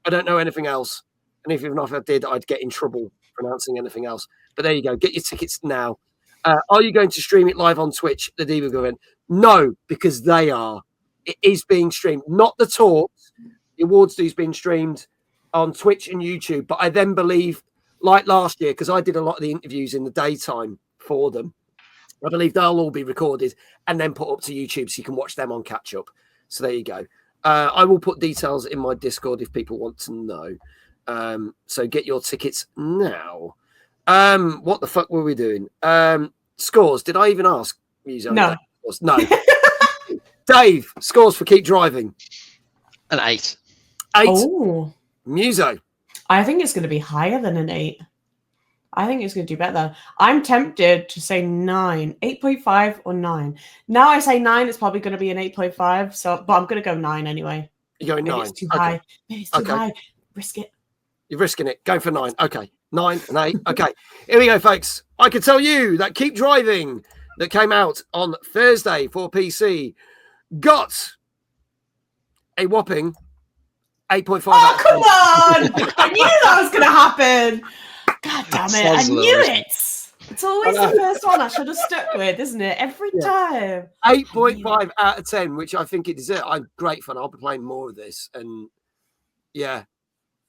I don't know anything else. And even if I did, I'd get in trouble pronouncing anything else. But there you go. Get your tickets now. Are you going to stream it live on Twitch, the Debug event? No, because they are. It is being streamed. Not the talks. The awards is being streamed on Twitch and YouTube. But I then believe, like last year, because I did a lot of the interviews in the daytime for them, I believe they'll all be recorded and then put up to YouTube so you can watch them on catch up. So there you go. I will put details in my Discord if people want to know. So get your tickets now. What the fuck were we doing? Scores. Did I even ask Muso?
No.
No. Dave, scores for Keep Driving.
An 8.
8.
Oh.
Muso.
I think it's going to be higher than an 8. I think it's going to do better. I'm tempted to say 9, 8.5 or 9. Now I say 9, it's probably going to be an 8.5. So, but I'm going to go 9 anyway.
You're going 9.
Maybe it's too high. Maybe it's too high. Risk it.
You're risking it. Go for 9. Okay. 9 and 8. Okay. Here we go, folks. I can tell you that Keep Driving, that came out on Thursday for PC, got a whopping 8.5.
Oh, come on! I knew that was going to happen. God damn it. I knew it. It's always the first one I should have stuck with, isn't it? Every time.
8.5 out of 10, which I think it deserves. I'm great fun. I'll be playing more of this. And yeah,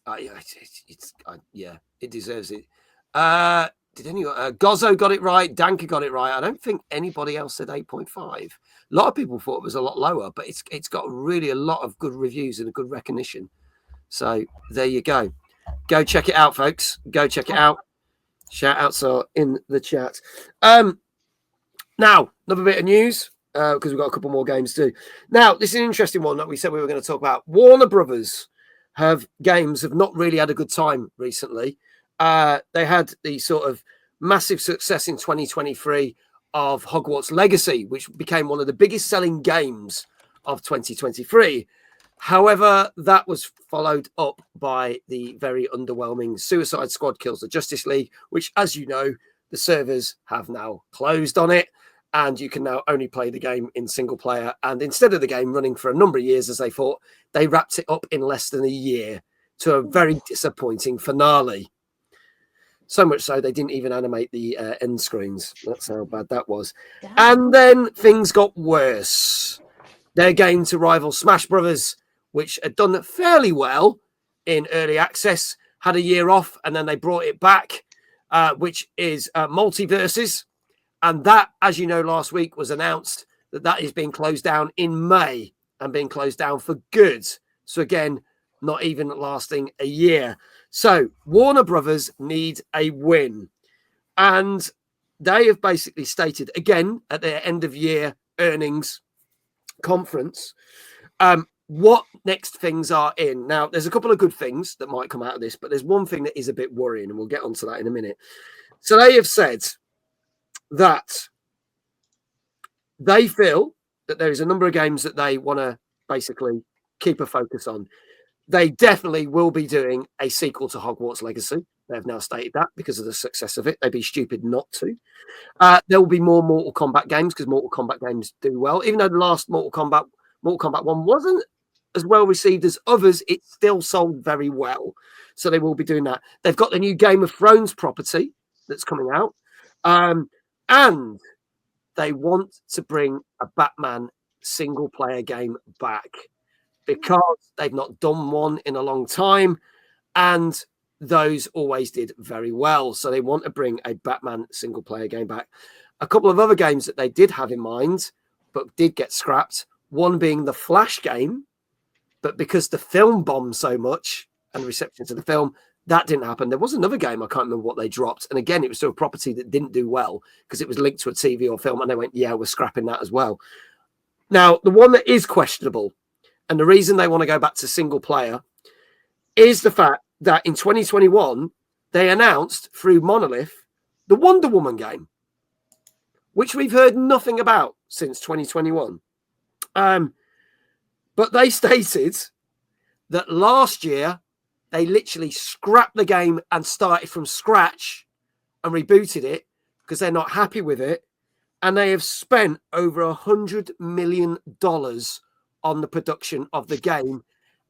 it deserves it. Did anyone? Gozzo got it right. Danka got it right. I don't think anybody else said 8.5. A lot of people thought it was a lot lower, but it's got really a lot of good reviews and a good recognition. So there you go. Go check it out, folks. Go check it out. Shout outs are in the chat. Now, another bit of news, because we've got a couple more games to do. Now, this is an interesting one that we said we were going to talk about. Warner Brothers have not really had a good time recently. They had the sort of massive success in 2023 of Hogwarts Legacy, which became one of the biggest selling games of 2023. However, that was followed up by the very underwhelming Suicide Squad Kills the Justice League, which, as you know, the servers have now closed on it, and you can now only play the game in single player. And instead of the game running for a number of years, as they thought, they wrapped it up in less than a year to a very disappointing finale. So much so they didn't even animate the end screens. That's how bad that was. Damn. And then things got worse. Their game to rival Smash Brothers, which had done fairly well in early access, had a year off, and then they brought it back, which is Multiverses. And that, as you know, last week was announced that is being closed down in May and being closed down for good. So again, not even lasting a year. So Warner Brothers need a win. And they have basically stated, again, at their end of year earnings conference, what next things are in. Now, there's a couple of good things that might come out of this, but there's one thing that is a bit worrying, and we'll get onto that in a minute. So they have said that they feel that there is a number of games that they want to basically keep a focus on. They definitely will be doing a sequel to Hogwarts Legacy. They have now stated that because of the success of it. They'd be stupid not to. There will be more Mortal Kombat games because Mortal Kombat games do well. Even though the last Mortal Kombat 1 wasn't as well received as others, it still sold very well. So they will be doing that. They've got the new Game of Thrones property that's coming out. And they want to bring a Batman single player game back because they've not done one in a long time. And those always did very well. So they want to bring a Batman single player game back. A couple of other games that they did have in mind, but did get scrapped. One being the Flash game, but because the film bombed so much and reception to the film, that didn't happen. There was another game, I can't remember what they dropped. And again, it was still a property that didn't do well because it was linked to a TV or film. And they went, yeah, we're scrapping that as well. Now, the one that is questionable, and the reason they want to go back to single player, is the fact that in 2021, they announced through Monolith the Wonder Woman game, which we've heard nothing about since 2021. But they stated that last year, they literally scrapped the game and started from scratch and rebooted it because they're not happy with it. And they have spent over $100 million on the production of the game.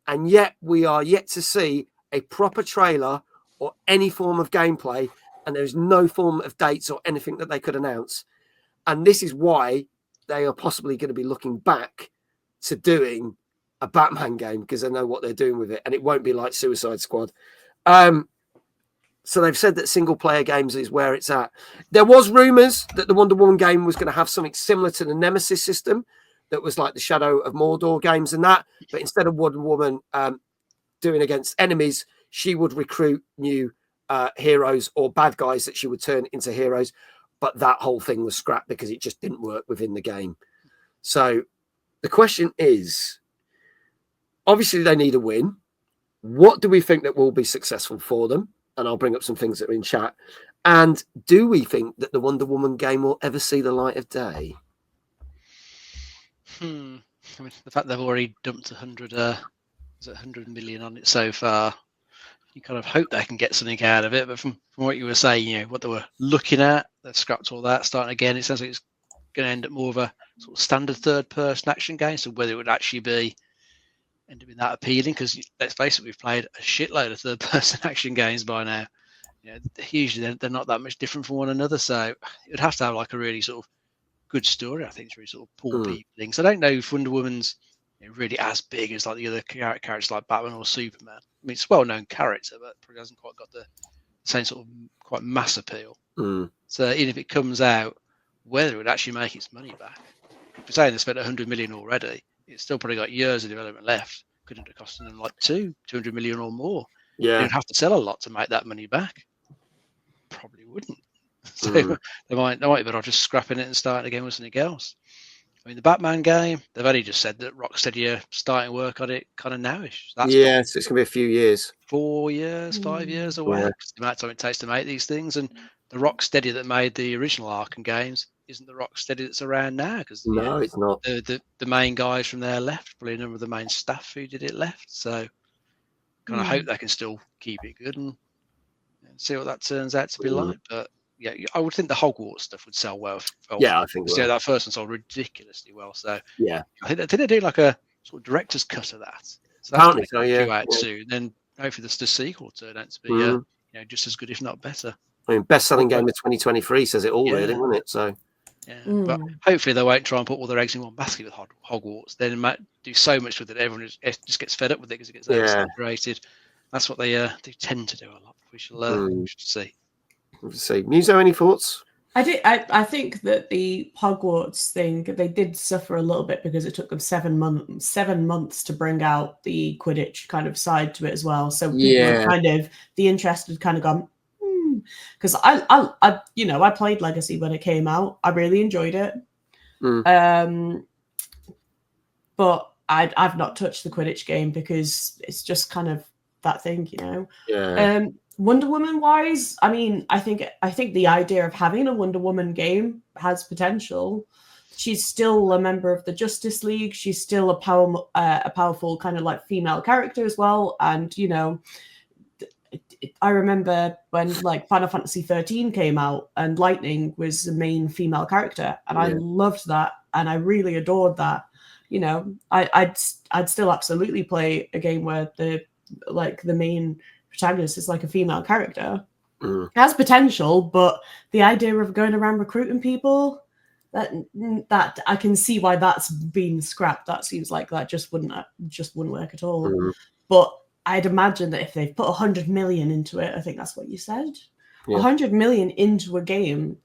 And yet we are yet to see a proper trailer or any form of gameplay. And there's no form of dates or anything that they could announce. And this is why they are possibly going to be looking back to doing a Batman game because they know what they're doing with it. And it won't be like Suicide Squad. So they've said that single player games is where it's at. There was rumors that the Wonder Woman game was going to have something similar to the Nemesis system that was like the Shadow of Mordor games and that. But instead of Wonder Woman doing against enemies, she would recruit new heroes or bad guys that she would turn into heroes. But that whole thing was scrapped because it just didn't work within the game. So the question is, obviously they need a win. What do we think that will be successful for them? And I'll bring up some things that are in chat. And do we think that the Wonder Woman game will ever see the light of day?
I mean, the fact they've already dumped 100 million on it so far, you kind of hope they can get something out of it. But from what you were saying, you know, what they were looking at, they've scrapped all that, starting again. It sounds like it's going to end up more of a sort of standard third-person action game. So whether it would actually be end up being that appealing, because let's face it, we've played a shitload of third-person action games by now. You know, usually they're not that much different from one another. So it would have to have like a really sort of good story, I think, to really sort of pull people in. So I don't know if Wonder Woman's really as big as like the other characters like Batman or Superman. I mean, it's a well-known character, but probably hasn't quite got the same sort of quite mass appeal. So even if it comes out, whether it would actually make its money back. If we're saying they spent 100 million already, it's still probably got years of development left. Couldn't have costed them like 200 million or more.
Yeah,
you'd have to sell a lot to make that money back. Probably wouldn't. So they might be better off just scrapping it and starting again with something else. I mean, the Batman game, they've only just said that Rocksteady are starting work on it kind of nowish. That's
so it's going to be a few years.
4 years, 5 years away.
Yeah.
The amount of time it takes to make these things. And the Rocksteady that made the original Arkham games isn't the Rocksteady that's around now. Because
no, it's not.
The main guys from there left. Probably a number of the main staff who did it left. So kind of hope they can still keep it good and see what that turns out to be like. But yeah, I would think the Hogwarts stuff would sell well.
Yeah, I think so.
That first one sold ridiculously well. So
yeah,
I think they're doing like a sort of director's cut of that. So
apparently,
out soon. Then hopefully the sequel turned out to be just as good, if not better.
I mean, best-selling game of 2023 says it all, really, doesn't it? So
yeah, but hopefully they won't try and put all their eggs in one basket with Hogwarts. Then might do so much with it, everyone just gets fed up with it because it gets oversaturated. That's what they tend to do a lot. We shall see.
See, Muso, any thoughts?
I think that the Hogwarts thing, they did suffer a little bit because it took them 7 months to bring out the Quidditch kind of side to it as well. So people kind of, the interest had kind of gone, because I played Legacy when it came out. I really enjoyed it. But I've not touched the Quidditch game because it's just kind of that thing, Wonder Woman wise, I mean, I think the idea of having a Wonder Woman game has potential. She's still a member of the Justice League. She's still a powerful kind of like female character as well. And I remember when like Final Fantasy 13 came out and Lightning was the main female character, and I loved that and I really adored that. I'd still absolutely play a game where the main protagonist is like a female character. It has potential, but the idea of going around recruiting people, that I can see why that's been scrapped. That seems like that just wouldn't work at all. But I'd imagine that if they've put 100 million into it, I think that's what you said, 100 million into a game,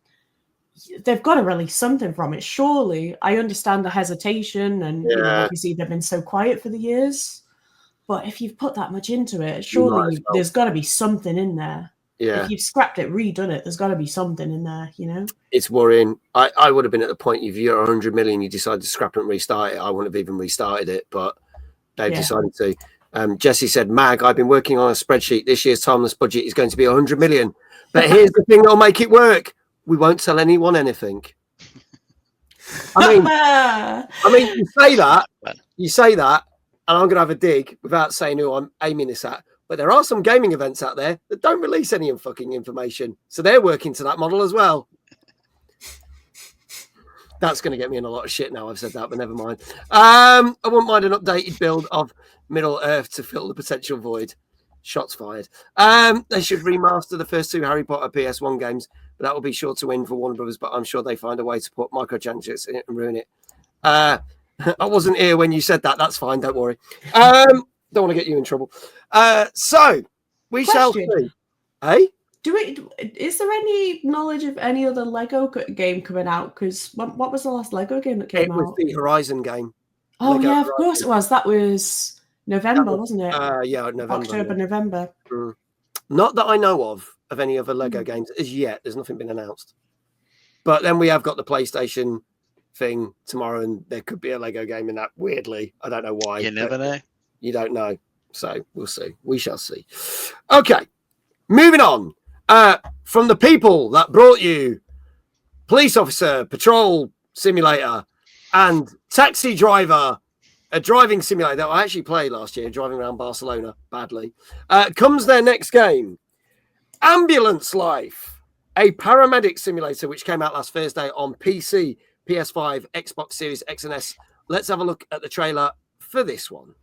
they've got to release something from it. Surely, I understand the hesitation, and you know, obviously they've been so quiet for the years. But if you've put that much into it, surely there's got to be something in there.
Yeah.
If you've scrapped it, redone it, there's got to be something in there, you know?
It's worrying. I would have been at the point, if you're 100 million, you decide to scrap it and restart it. I wouldn't have even restarted it, but they've decided to. Jesse said, Mag, I've been working on a spreadsheet. This year's timeless budget is going to be 100 million. But here's the thing that'll make it work. We won't tell anyone anything. I mean, you say that, and I'm going to have a dig without saying who I'm aiming this at. But there are some gaming events out there that don't release any fucking information. So they're working to that model as well. That's going to get me in a lot of shit now I've said that, but never mind. I wouldn't mind an updated build of Middle Earth to fill the potential void. Shots fired. They should remaster the first 2 Harry Potter PS1 games, but that will be sure to win for Warner Brothers, but I'm sure they find a way to put microtransactions in it and ruin it. I wasn't here when you said that. That's fine. Don't worry. Don't want to get you in trouble. So we shall see. Hey?
Is there any knowledge of any other Lego game coming out? Because what was the last Lego game that came out?
It was the Horizon game.
Oh,
Lego
yeah, of
Horizon.
Course it was. That was November, wasn't it?
Yeah, November.
October, November.
Not that I know of any other Lego games as yet. There's nothing been announced. But then we have got the PlayStation thing tomorrow, and there could be a Lego game in that, weirdly. I don't know why.
You never know.
You don't know. So we'll see. We shall see. Okay. Moving on. From the people that brought you Police Officer, Patrol Simulator, and Taxi Driver, a driving simulator that I actually played last year, driving around Barcelona badly, comes their next game, Ambulance Life, a paramedic simulator which came out last Thursday on PC, PS5, Xbox Series X and S. Let's have a look at the trailer for this one.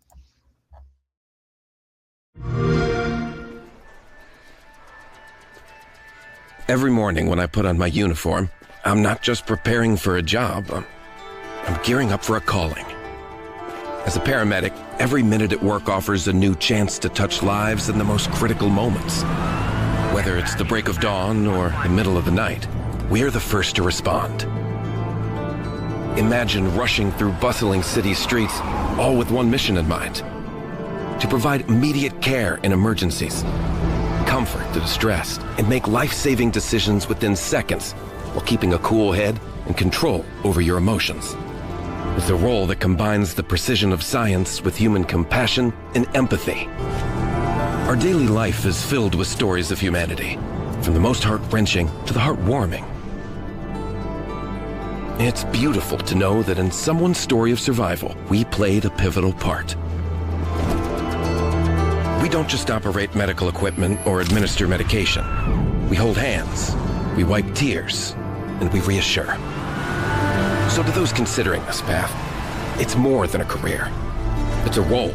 Every morning when I put on my uniform, I'm not just preparing for a job, I'm gearing up for a calling. As a paramedic, every minute at work offers a new chance to touch lives in the most critical moments. Whether it's the break of dawn or the middle of the night, we're the first to respond. Imagine rushing through bustling city streets, all with one mission in mind: to provide immediate care in emergencies, comfort the distressed, and make life-saving decisions within seconds while keeping a cool head and control over your emotions. It's a role that combines the precision of science with human compassion and empathy. Our daily life is filled with stories of humanity, from the most heart-wrenching to the heartwarming. It's beautiful to know that in someone's story of survival, we played a pivotal part. We don't just operate medical equipment or administer medication. We hold hands, we wipe tears, and we reassure. So to those considering this path, it's more than a career. It's a role,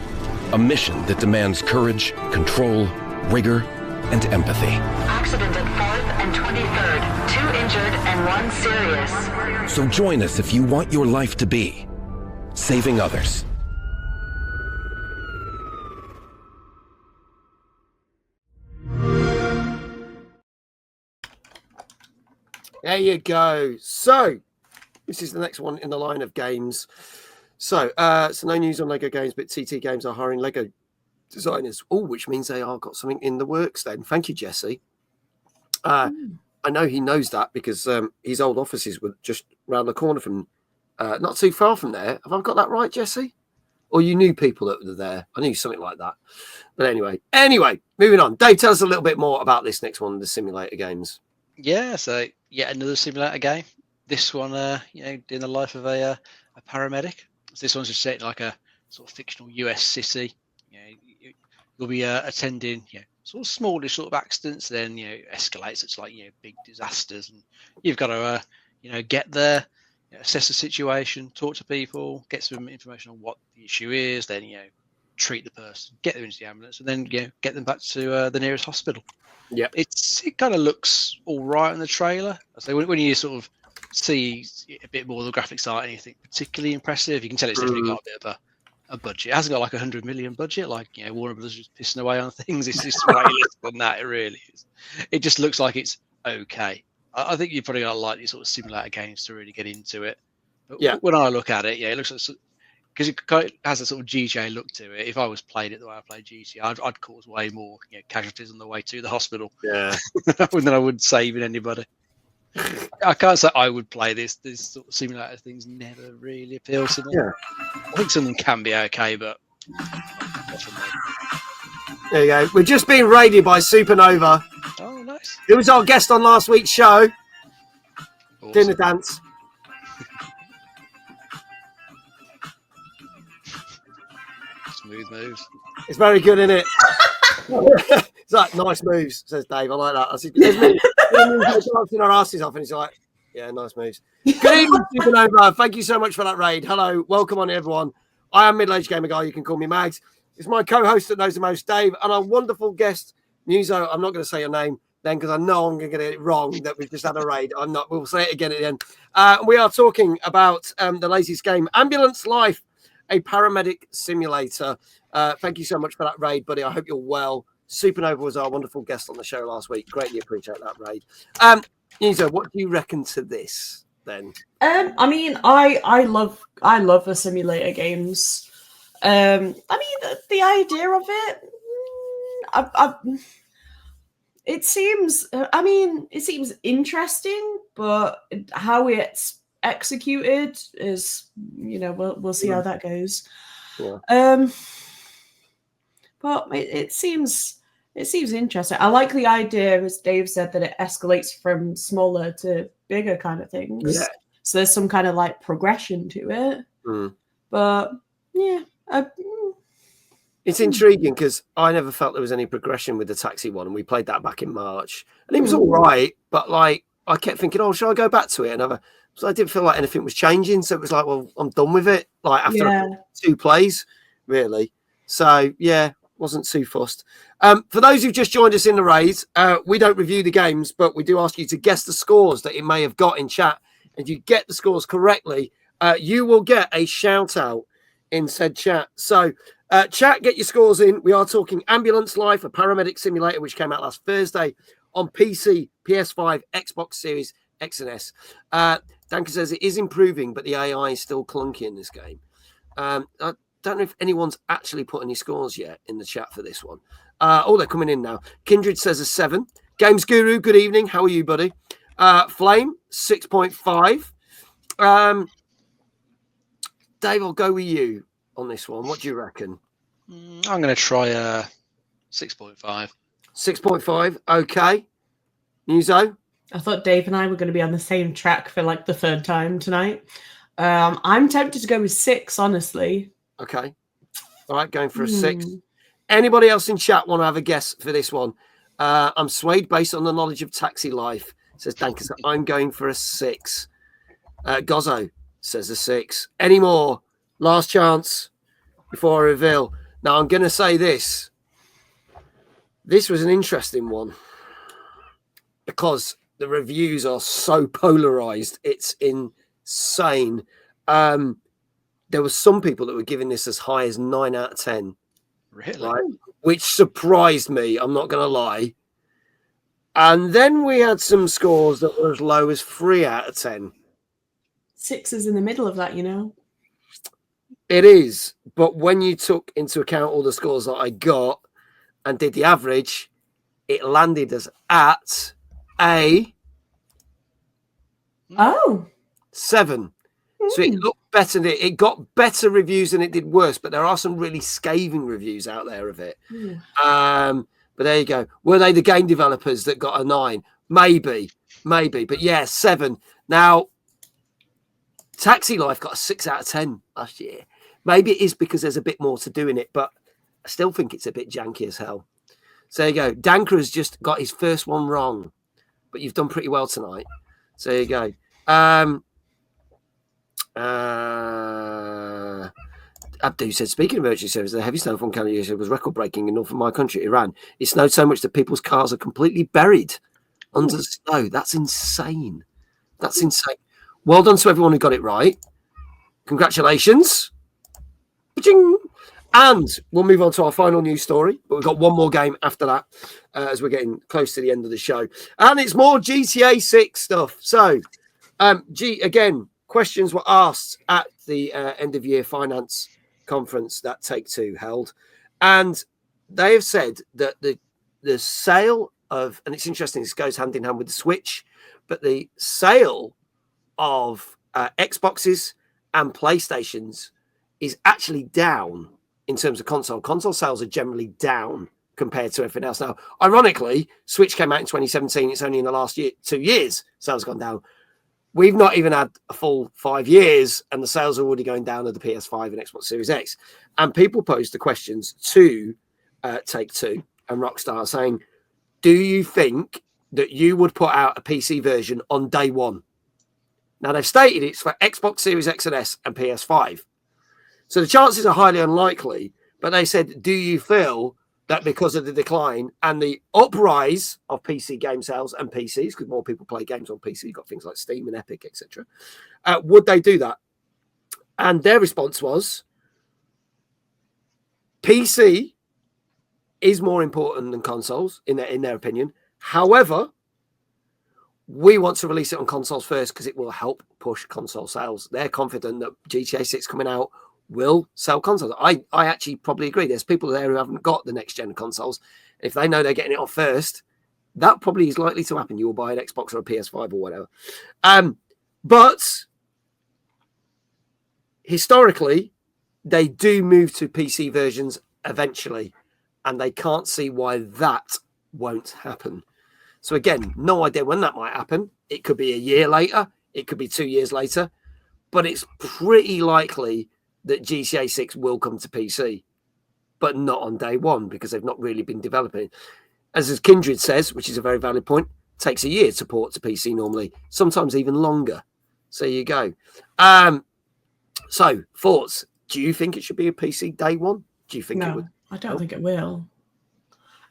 a mission that demands courage, control, rigor, and empathy.
Accident at 4th and 23rd. 2 injured and 1 serious.
So join us if you want your life to be saving others.
There you go. So this is the next one in the line of games. So no news on Lego games, but TT Games are hiring Lego designers. Oh, which means they are got something in the works then. Thank you, Jesse. I know he knows that because his old offices were just round the corner from, not too far from there. Have I got that right, Jesse? Or you knew people that were there? I knew something like that. But anyway, moving on. Dave, tell us a little bit more about this next one, the simulator games.
Yeah, so yet another simulator game. This one, doing the life of a paramedic. So this one's just set in like a sort of fictional US city. You'll be attending, sort of smallish sort of accidents, then escalates. It's like big disasters, and you've got to get there, assess the situation, talk to people, get some information on what the issue is, then treat the person, get them into the ambulance, and then get them back to the nearest hospital.
Yeah,
it kind of looks all right in the trailer. So when you sort of see a bit more of the graphics art, anything particularly impressive, you can tell it's definitely got a bit of a budget. It hasn't got like $100 million budget, like Warner Brothers just pissing away on things. It's just way less than that. It really is. It just looks like it's okay. I think you're probably gonna like these sort of simulator games to really get into it. But when I look at it, it looks like, because it has a sort of GTA look to it. If I was playing it the way I play GTA, I'd cause way more casualties on the way to the hospital than I would saving anybody. I can't say I would play this. This sort of simulator things never really appeal to me. Yeah. I think some of them can be okay, but
there you go. We're just being raided by Supernova.
Oh, nice.
Who was our guest on last week's show? Awesome. Dinner dance.
Smooth moves.
It's very good, isn't it? It's like nice moves, says Dave. I like that. I said, dancing our asses off, and he's like, yeah, nice moves. Good evening, Supernova. Thank you so much for that raid. Hello, welcome on everyone. I am Middle-Aged Gamer Guy. You can call me Mags. It's my co-host that knows the most, Dave, and our wonderful guest, Muso. I'm not going to say your name then because I know I'm going to get it wrong that we've just had a raid. I'm not. We'll say it again at the end. We are talking about the latest game, Ambulance Life, a paramedic simulator. Thank you so much for that raid, buddy. I hope you're well. Supernova was our wonderful guest on the show last week. Greatly appreciate that raid. Muso, what do you reckon to this then?
I mean, I love the simulator games. I mean, the idea of it, it seems interesting, but how it's executed is, we'll see how that goes. Yeah. But it seems interesting. I like the idea, as Dave said, that it escalates from smaller to bigger kind of things. Yeah. So there's some kind of like progression to it. But yeah.
It's intriguing because I never felt there was any progression with the taxi one, and we played that back in March, and it was all right. But like, I kept thinking, oh, shall I go back to it? So I didn't feel like anything was changing. So it was like, well, I'm done with it. Like after 2 plays, really. So yeah, wasn't too fussed. For those who've just joined us in the raid, we don't review the games, but we do ask you to guess the scores that it may have got in chat. And if you get the scores correctly, you will get a shout out in said chat. So chat, get your scores in. We are talking Ambulance Life, a paramedic simulator, which came out last Thursday on PC, PS5, Xbox Series X and S. Danka says it is improving, but the AI is still clunky in this game. I don't know if anyone's actually put any scores yet in the chat for this one. They're coming in now. Kindred says a 7. Games Guru, good evening. How are you, buddy? Flame, 6.5. Dave, I'll go with you on this one. What do you reckon?
I'm going to try 6.5.
6.5. Okay. Muso?
I thought Dave and I were going to be on the same track for like the 3rd time tonight. I'm tempted to go with 6, honestly.
Okay. All right, going for a 6. Anybody else in chat want to have a guess for this one? I'm swayed based on the knowledge of taxi life, says Danker. I'm going for a 6. Gozzo says a 6. Any more? Last chance before I reveal. Now, I'm going to say this. This was an interesting one because the reviews are so polarized. It's insane. There were some people that were giving this as high as 9 out of 10.
Really?
Right? Which surprised me, I'm not going to lie. And then we had some scores that were as low as 3 out of 10.
6 is in the middle of that,
It is. But when you took into account all the scores that I got and did the average, it landed us at a 7. So it looked better. It got better reviews than it did worse, but there are some really scathing reviews out there of it. But there you go. Were they the game developers that got a 9? Maybe. But yeah, 7. Now, Taxi Life got a 6 out of 10 last year. Maybe it is because there's a bit more to do in it, but I still think it's a bit janky as hell. So there you go. Danker has just got his first one wrong, but you've done pretty well tonight. So there you go. Abdu said, speaking of emergency service, the heavy snowfall in Canada yesterday was record-breaking in north of my country, Iran. It snowed so much that people's cars are completely buried under the snow. That's insane. That's insane. Well done to everyone who got it right. Congratulations. Ba-ching! And we'll move on to our final news story. But we've got one more game after that as we're getting close to the end of the show. And it's more GTA 6 stuff. So, again, questions were asked at the end-of-year finance conference that Take-Two held. And they have said that the sale of, and it's interesting, this goes hand in hand with the Switch, but the sale of Xboxes and PlayStations is actually down in terms of console. Console sales are generally down compared to everything else. Now, ironically, Switch came out in 2017. It's only in the last 2 years sales gone down. We've not even had a full 5 years, and the sales are already going down of the PS5 and Xbox Series X. And people posed the questions to Take-Two and Rockstar saying, do you think that you would put out a PC version on day one? Now, they've stated it's for Xbox Series X and S and PS5. So the chances are highly unlikely, but they said, do you feel that because of the decline and the uprise of PC game sales and PCs, because more people play games on PC, you've got things like Steam and Epic, etc., would they do that? And their response was, PC is more important than consoles, in their opinion. However, we want to release it on consoles first because it will help push console sales. They're confident that GTA 6 coming out will sell consoles. I actually probably agree. There's people there who haven't got the next gen consoles. If they know they're getting it off first, that probably is likely to happen. You will buy an Xbox or a PS5 or whatever. But historically, they do move to PC versions eventually, and they can't see why that won't happen. So again, no idea when that might happen. It could be a year later. It could be 2 years later. But it's pretty likely that GTA 6 will come to PC, but not on day one because they've not really been developing. As Kindred says, which is a very valid point, takes a year to port to PC normally, sometimes even longer. So there you go. So, thoughts? Do you think it should be a PC day one? Do you think it would?
I don't think it will.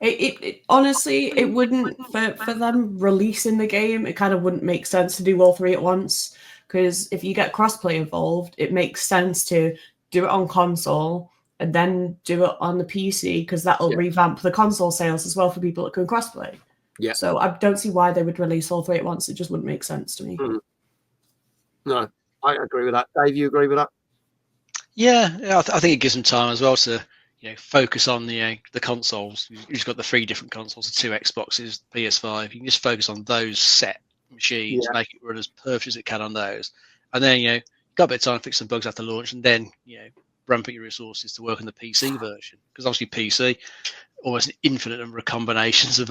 It honestly, it wouldn't, for them releasing the game, it kind of wouldn't make sense to do all three at once. Because if you get crossplay involved, it makes sense to do it on console and then do it on the PC because that'll revamp the console sales as well for people that can crossplay.
Yeah.
So I don't see why they would release all three at once. It just wouldn't make sense to me.
Mm. No, I agree with that. Dave, you agree with that?
Yeah, I think it gives them time as well to focus on the consoles. You've got the 3 different consoles, the 2 Xboxes, PS5. You can just focus on those set machines, make it run as perfect as it can on those, and then got a bit of time to fix some bugs after launch, and then ramp up your resources to work on the PC version, because obviously PC almost an infinite number of combinations of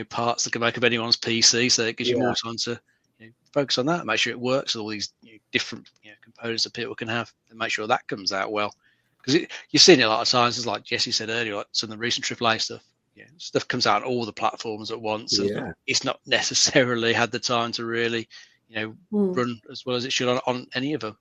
parts that can make up anyone's PC, so it gives you more time to focus on that, make sure it works with all these different components that people can have, and make sure that comes out well, because you've seen it a lot of times, as like Jesse said earlier, like some of the recent AAA stuff. Stuff comes out on all the platforms at once. And it's not necessarily had the time to really, run as well as it should on any of them.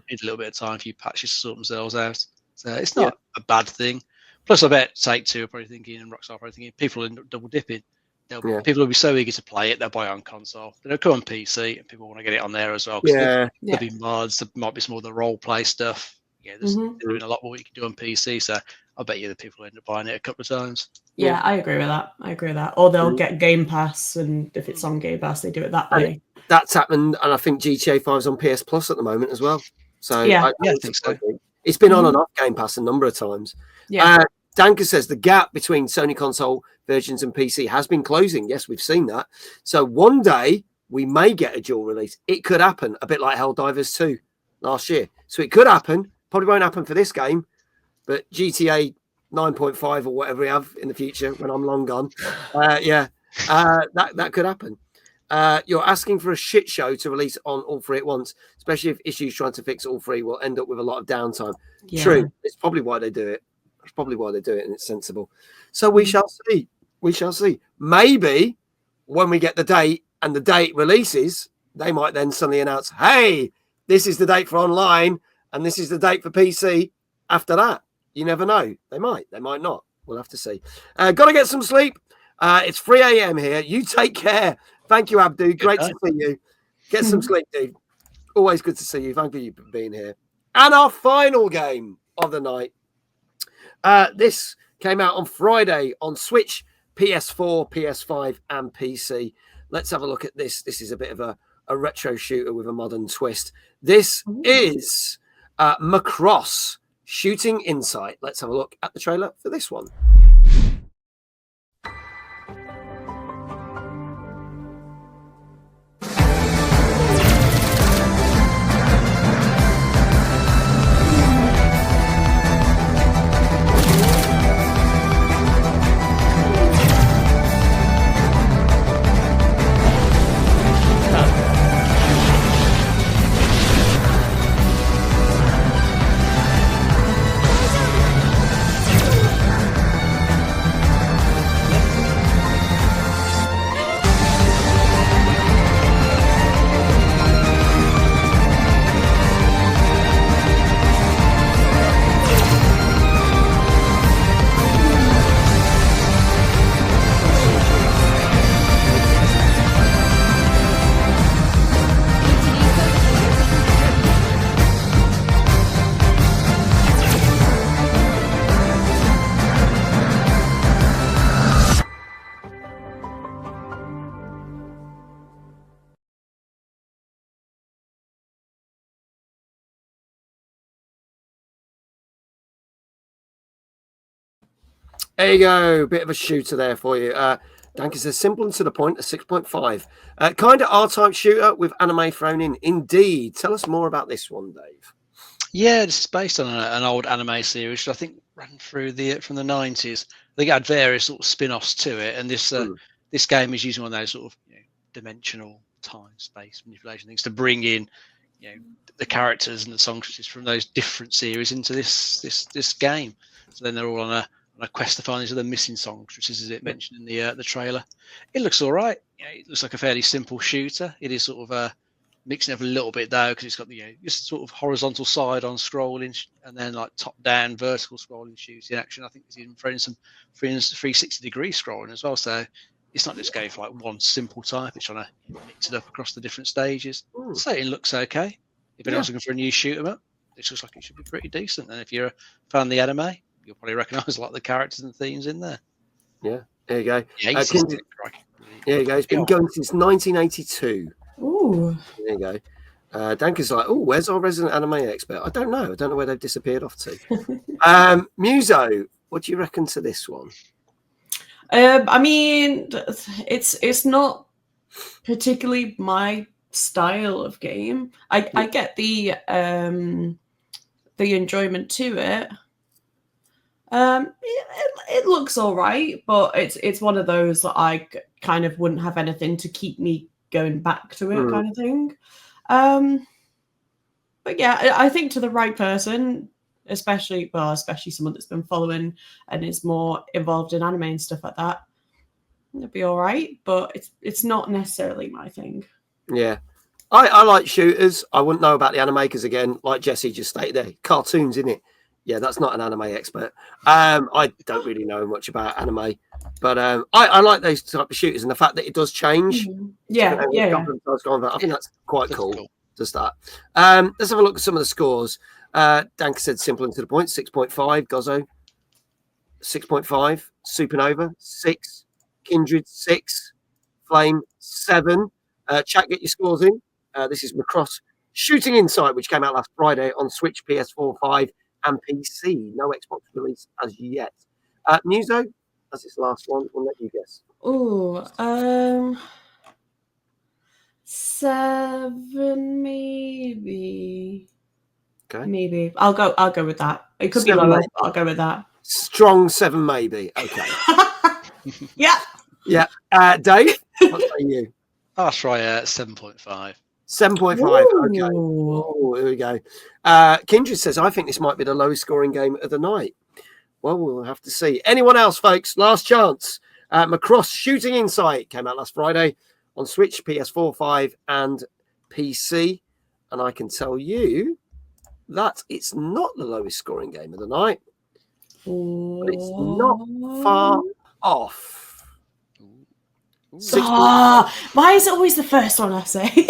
Needs a little bit of time for you patches to sort themselves out. So it's not a bad thing. Plus, I bet Take-Two are probably thinking, and Rockstar are probably thinking, people will end up double dipping. People will be so eager to play it, they'll buy it on console. They'll come on PC, and people want to get it on there as well. There'll be mods, there might be some of the role play stuff. There's doing a lot more you can do on PC. So I bet you the people end up buying it a couple of times.
Yeah, I agree with that. Or they'll get Game Pass, and if it's on Game Pass, they do it that way.
That's happened, and I think GTA 5 is on PS Plus at the moment as well. So
I think so.
It's been on and off Game Pass a number of times. Danka says the gap between Sony console versions and PC has been closing. Yes, we've seen that. So one day we may get a dual release. It could happen, a bit like Helldivers 2 last year. So it could happen. Probably won't happen for this game, but GTA 9.5 or whatever we have in the future when I'm long gone. That could happen. You're asking for a shit show to release on all 3 at once, especially if issues trying to fix all 3 will end up with a lot of downtime. True. It's probably why they do it. And it's sensible. So we shall see. Maybe when we get the date and the date releases, they might then suddenly announce, hey, this is the date for online and this is the date for PC. after that, you never know. They might not. We'll have to see. Got to get some sleep. It's 3 a.m. here. You take care. Thank you, Abdu. Great to see you. Get some sleep, dude. Always good to see you. Thank you for being here. And our final game of the night. This came out on Friday on Switch, PS4, PS5, and PC. Let's have a look at this. This is a bit of a retro shooter with a modern twist. This is Macross Shooting Insight. Let's have a look at the trailer for this one. There you go. Bit of a shooter there for you. Dank says simple and to the point, a 6.5. Kind of R-type shooter with anime thrown in. Indeed. Tell us more about this one, Dave.
Yeah, it's based on an old anime series, which I think ran through from the 90s. They had various sort of spin-offs to it, and this this game is using one of those sort of dimensional time-space manipulation things to bring in the characters and the songs from those different series into this game. So then they're all on a quest to find these other missing songs, which is, as it mentioned in the trailer. It looks all right. It looks like a fairly simple shooter. It is sort of mixing up a little bit though, because it's got just sort of horizontal side-on scrolling and then like top-down vertical scrolling shooting action. I think it's even throwing some 360-degree scrolling as well. So it's not just going for like one simple type. It's trying to mix it up across the different stages. So it looks okay. If anyone's looking for a new shoot 'em up, it looks like it should be pretty decent. And if you're a fan of the anime, you'll probably recognise a lot of the characters and themes in there.
Yeah, there you go.
Yeah,
there you go. It's been going since 1982.
Ooh.
There you go. Danker's like, oh, where's our resident anime expert? I don't know. I don't know where they've disappeared off to. Muso, what do you reckon to this one?
I mean, it's not particularly my style of game. I get the enjoyment to it. It looks all right, but it's one of those that I kind of wouldn't have anything to keep me going back to it, kind of thing. But yeah, I think to the right person, especially someone that's been following and is more involved in anime and stuff like that, it'd be all right. But it's not necessarily my thing.
Yeah. I like shooters. I wouldn't know about the anime because, again, like Jesse just stated there, cartoons, isn't it? Yeah, that's not an anime expert. I don't really know much about anime, but I like those type of shooters and the fact that it does change.
Yeah.
I think that's quite cool to start. Let's have a look at some of the scores. Danka said simple and to the point, 6.5. Gozzo, 6.5. Supernova, 6. Kindred, 6. Flame, 7. Chat, get your scores in. This is Macross Shooting Insight, which came out last Friday on Switch, PS4, 5, and PC. No Xbox release as yet. Muso, that's its last one. We'll let you guess.
Oh, 7 maybe.
Okay.
Maybe I'll go with that. It could be
7,
lower, but I'll go with that.
Strong 7 maybe. Okay.
Yeah.
Yeah. Dave, what say you?
I'll try 7.5.
7.5. Okay. Oh, here we go. Kindred says, I think this might be the lowest scoring game of the night. Well, we'll have to see. Anyone else, folks? Last chance. Macross Shooting Insight came out last Friday on Switch, PS4, 5, and PC. And I can tell you that it's not the lowest scoring game of the night, but it's not far off.
Why is it always the first one I say?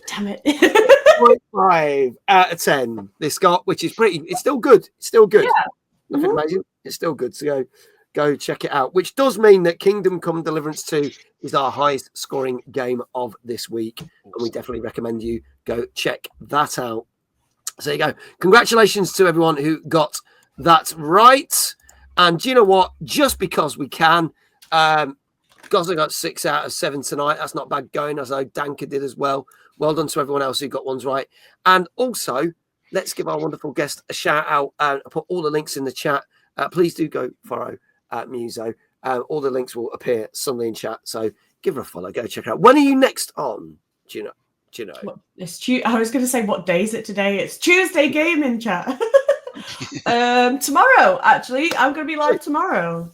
Damn it.
5 out of 10 this got, which is pretty, it's still good. It's still good.
Yeah.
Nothing amazing. It's still good. So go check it out, which does mean that Kingdom Come Deliverance 2 is our highest scoring game of this week. And we definitely recommend you go check that out. So there you go. Congratulations to everyone who got that right. And do you know what? Just because we can, Gosling got 6 out of 7 tonight. That's not bad going, as I Danker did as well. Well done to everyone else who got ones right. And also, let's give our wonderful guest a shout out. And I'll put all the links in the chat. Please do go follow Muso. All the links will appear suddenly in chat. So give her a follow. Go check her out. When are you next on? Do you know?
What, I was going to say, what day is it today? It's Tuesday gaming chat. Tomorrow, actually. I'm going to be live tomorrow.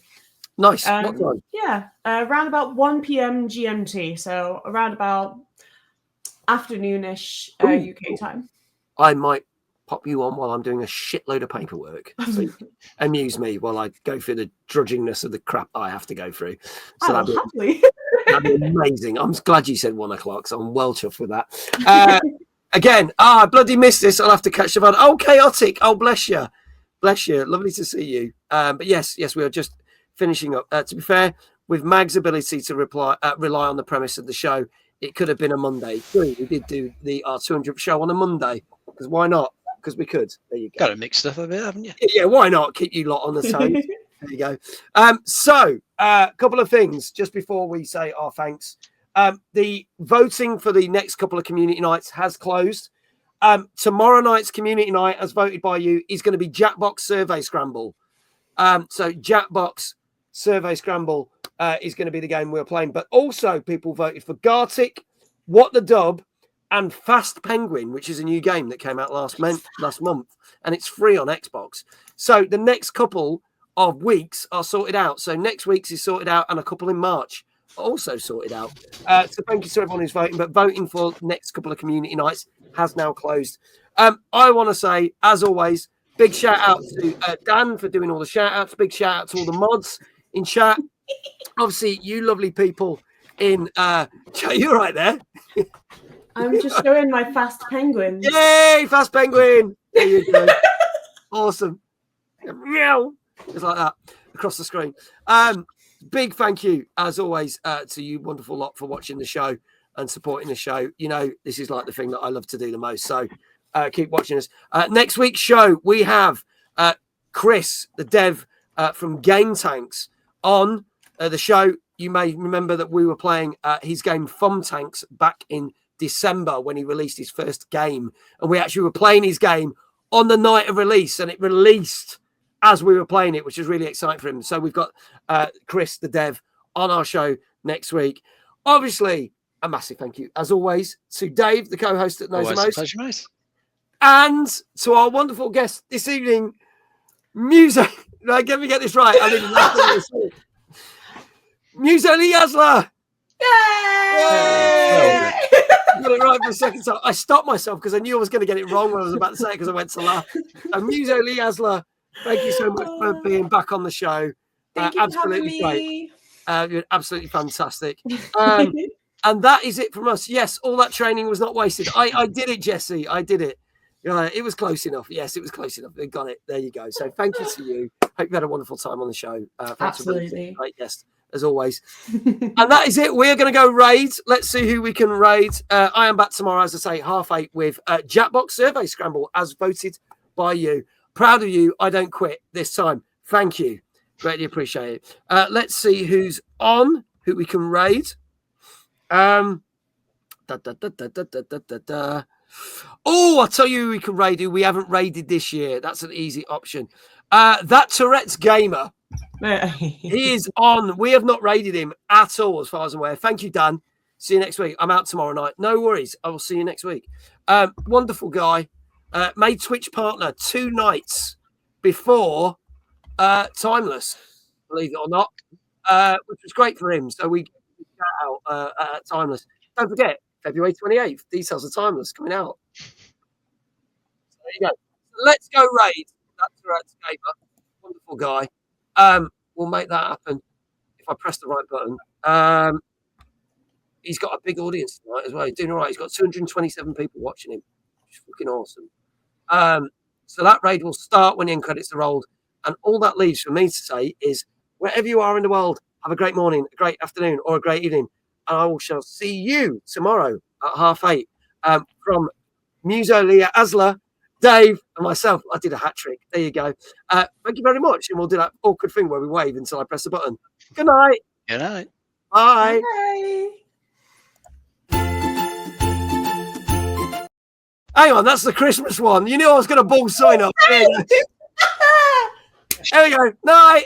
Nice. What time?
Yeah, around about 1 p.m. GMT. So around about afternoonish UK time.
I might pop you on while I'm doing a shitload of paperwork. So amuse me while I go through the drudgingness of the crap I have to go through. So that'd be amazing. I'm glad you said 1 o'clock, so I'm well chuffed with that. Again, I bloody missed this. I'll have to catch up on. Oh, Chaotic. Oh, bless you. Bless you. Lovely to see you. But yes, we are just finishing up. To be fair, with Mag's ability to rely on the premise of the show, it could have been a Monday. We did do our 200th show on a Monday, because why not? Because we could. There you go.
Got to mix stuff a bit, haven't you?
Yeah, why not? Keep you lot on the toes. There you go. So, a couple of things just before we say our thanks. The voting for the next couple of community nights has closed. Tomorrow night's community night, as voted by you, is going to be Jackbox Survey Scramble. So Jackbox Survey Scramble is going to be the game we're playing. But also people voted for Gartic, What the Dub, and Fast Penguin, which is a new game that came out last month, and it's free on Xbox. So the next couple of weeks are sorted out. So next week's is sorted out, and a couple in March are also sorted out. So thank you to everyone who's voting, but voting for the next couple of community nights has now closed. I want to say, as always, big shout out to Dan for doing all the shout outs. Big shout out to all the mods in chat. Obviously, you lovely people in chat. You're right there.
I'm just showing my Fast Penguin.
Yay, Fast Penguin. There you go. Awesome. Meow. Just like that across the screen. Big thank you, as always, to you wonderful lot for watching the show and supporting the show. You know, this is like the thing that I love to do the most. So keep watching us. Next week's show, we have Chris, the dev from Game Tanks, on the show. You may remember that we were playing his game Thumb Tanks back in December when he released his first game. And we actually were playing his game on the night of release, and it released as we were playing it, which is really exciting for him. So we've got Chris, the dev, on our show next week. Obviously, a massive thank you, as always, to Dave, the co-host that knows the most.
Pleasure, mate.
And to our wonderful guest this evening, Muso. Let me get this right. I didn't Musoliasla.
Yay!
I got it right for a second. So I stopped myself because I knew I was going to get it wrong when I was about to say it, because I went to laugh. Musoliasla, thank you so much for being back on the show.
Thank you
Absolutely
for having me.
great. You're absolutely fantastic. And that is it from us. Yes, all that training was not wasted. I did it, Jesse. I did it. It was close enough. Yes, it was close enough. We got it. There you go. So thank you to you. Hope you had a wonderful time on the show.
Absolutely.
Great guest, as always. And that is it. We're going to go raid. Let's see who we can raid. I am back tomorrow, as I say, 8:30 with Jackbox Survey Scramble, as voted by you. Proud of you. I don't quit this time. Thank you. Greatly appreciate it. Let's see who's on, who we can raid. Oh, I'll tell you who we can raid, who we haven't raided this year. That's an easy option. That Tourette's Gamer. He is on. We have not raided him at all, as far as I'm aware. Thank you, Dan. See you next week. I'm out tomorrow night. No worries. I will see you next week. Wonderful guy. Made Twitch partner 2 nights before Timeless, believe it or not, which was great for him. So we shout out at Timeless. Don't forget, February 28th, details of Timeless coming out. you go. Let's Go Raid. That's right, Gamer. Wonderful guy. We'll make that happen if I press the right button. He's got a big audience tonight as well. He's doing all right. He's got 227 people watching him. Which is fucking awesome. So that raid will start when the end credits are rolled. And all that leaves for me to say is, wherever you are in the world, have a great morning, a great afternoon, or a great evening. And I shall see you tomorrow at 8:30 from Musoliasla, Dave, and myself. I did a hat trick. There you go. Thank you very much. And we'll do that awkward thing where we wave until I press the button. Good night.
Good night.
Bye.
Bye.
Hang on, that's the Christmas one. You knew I was going to ball sign up. There we go. Night.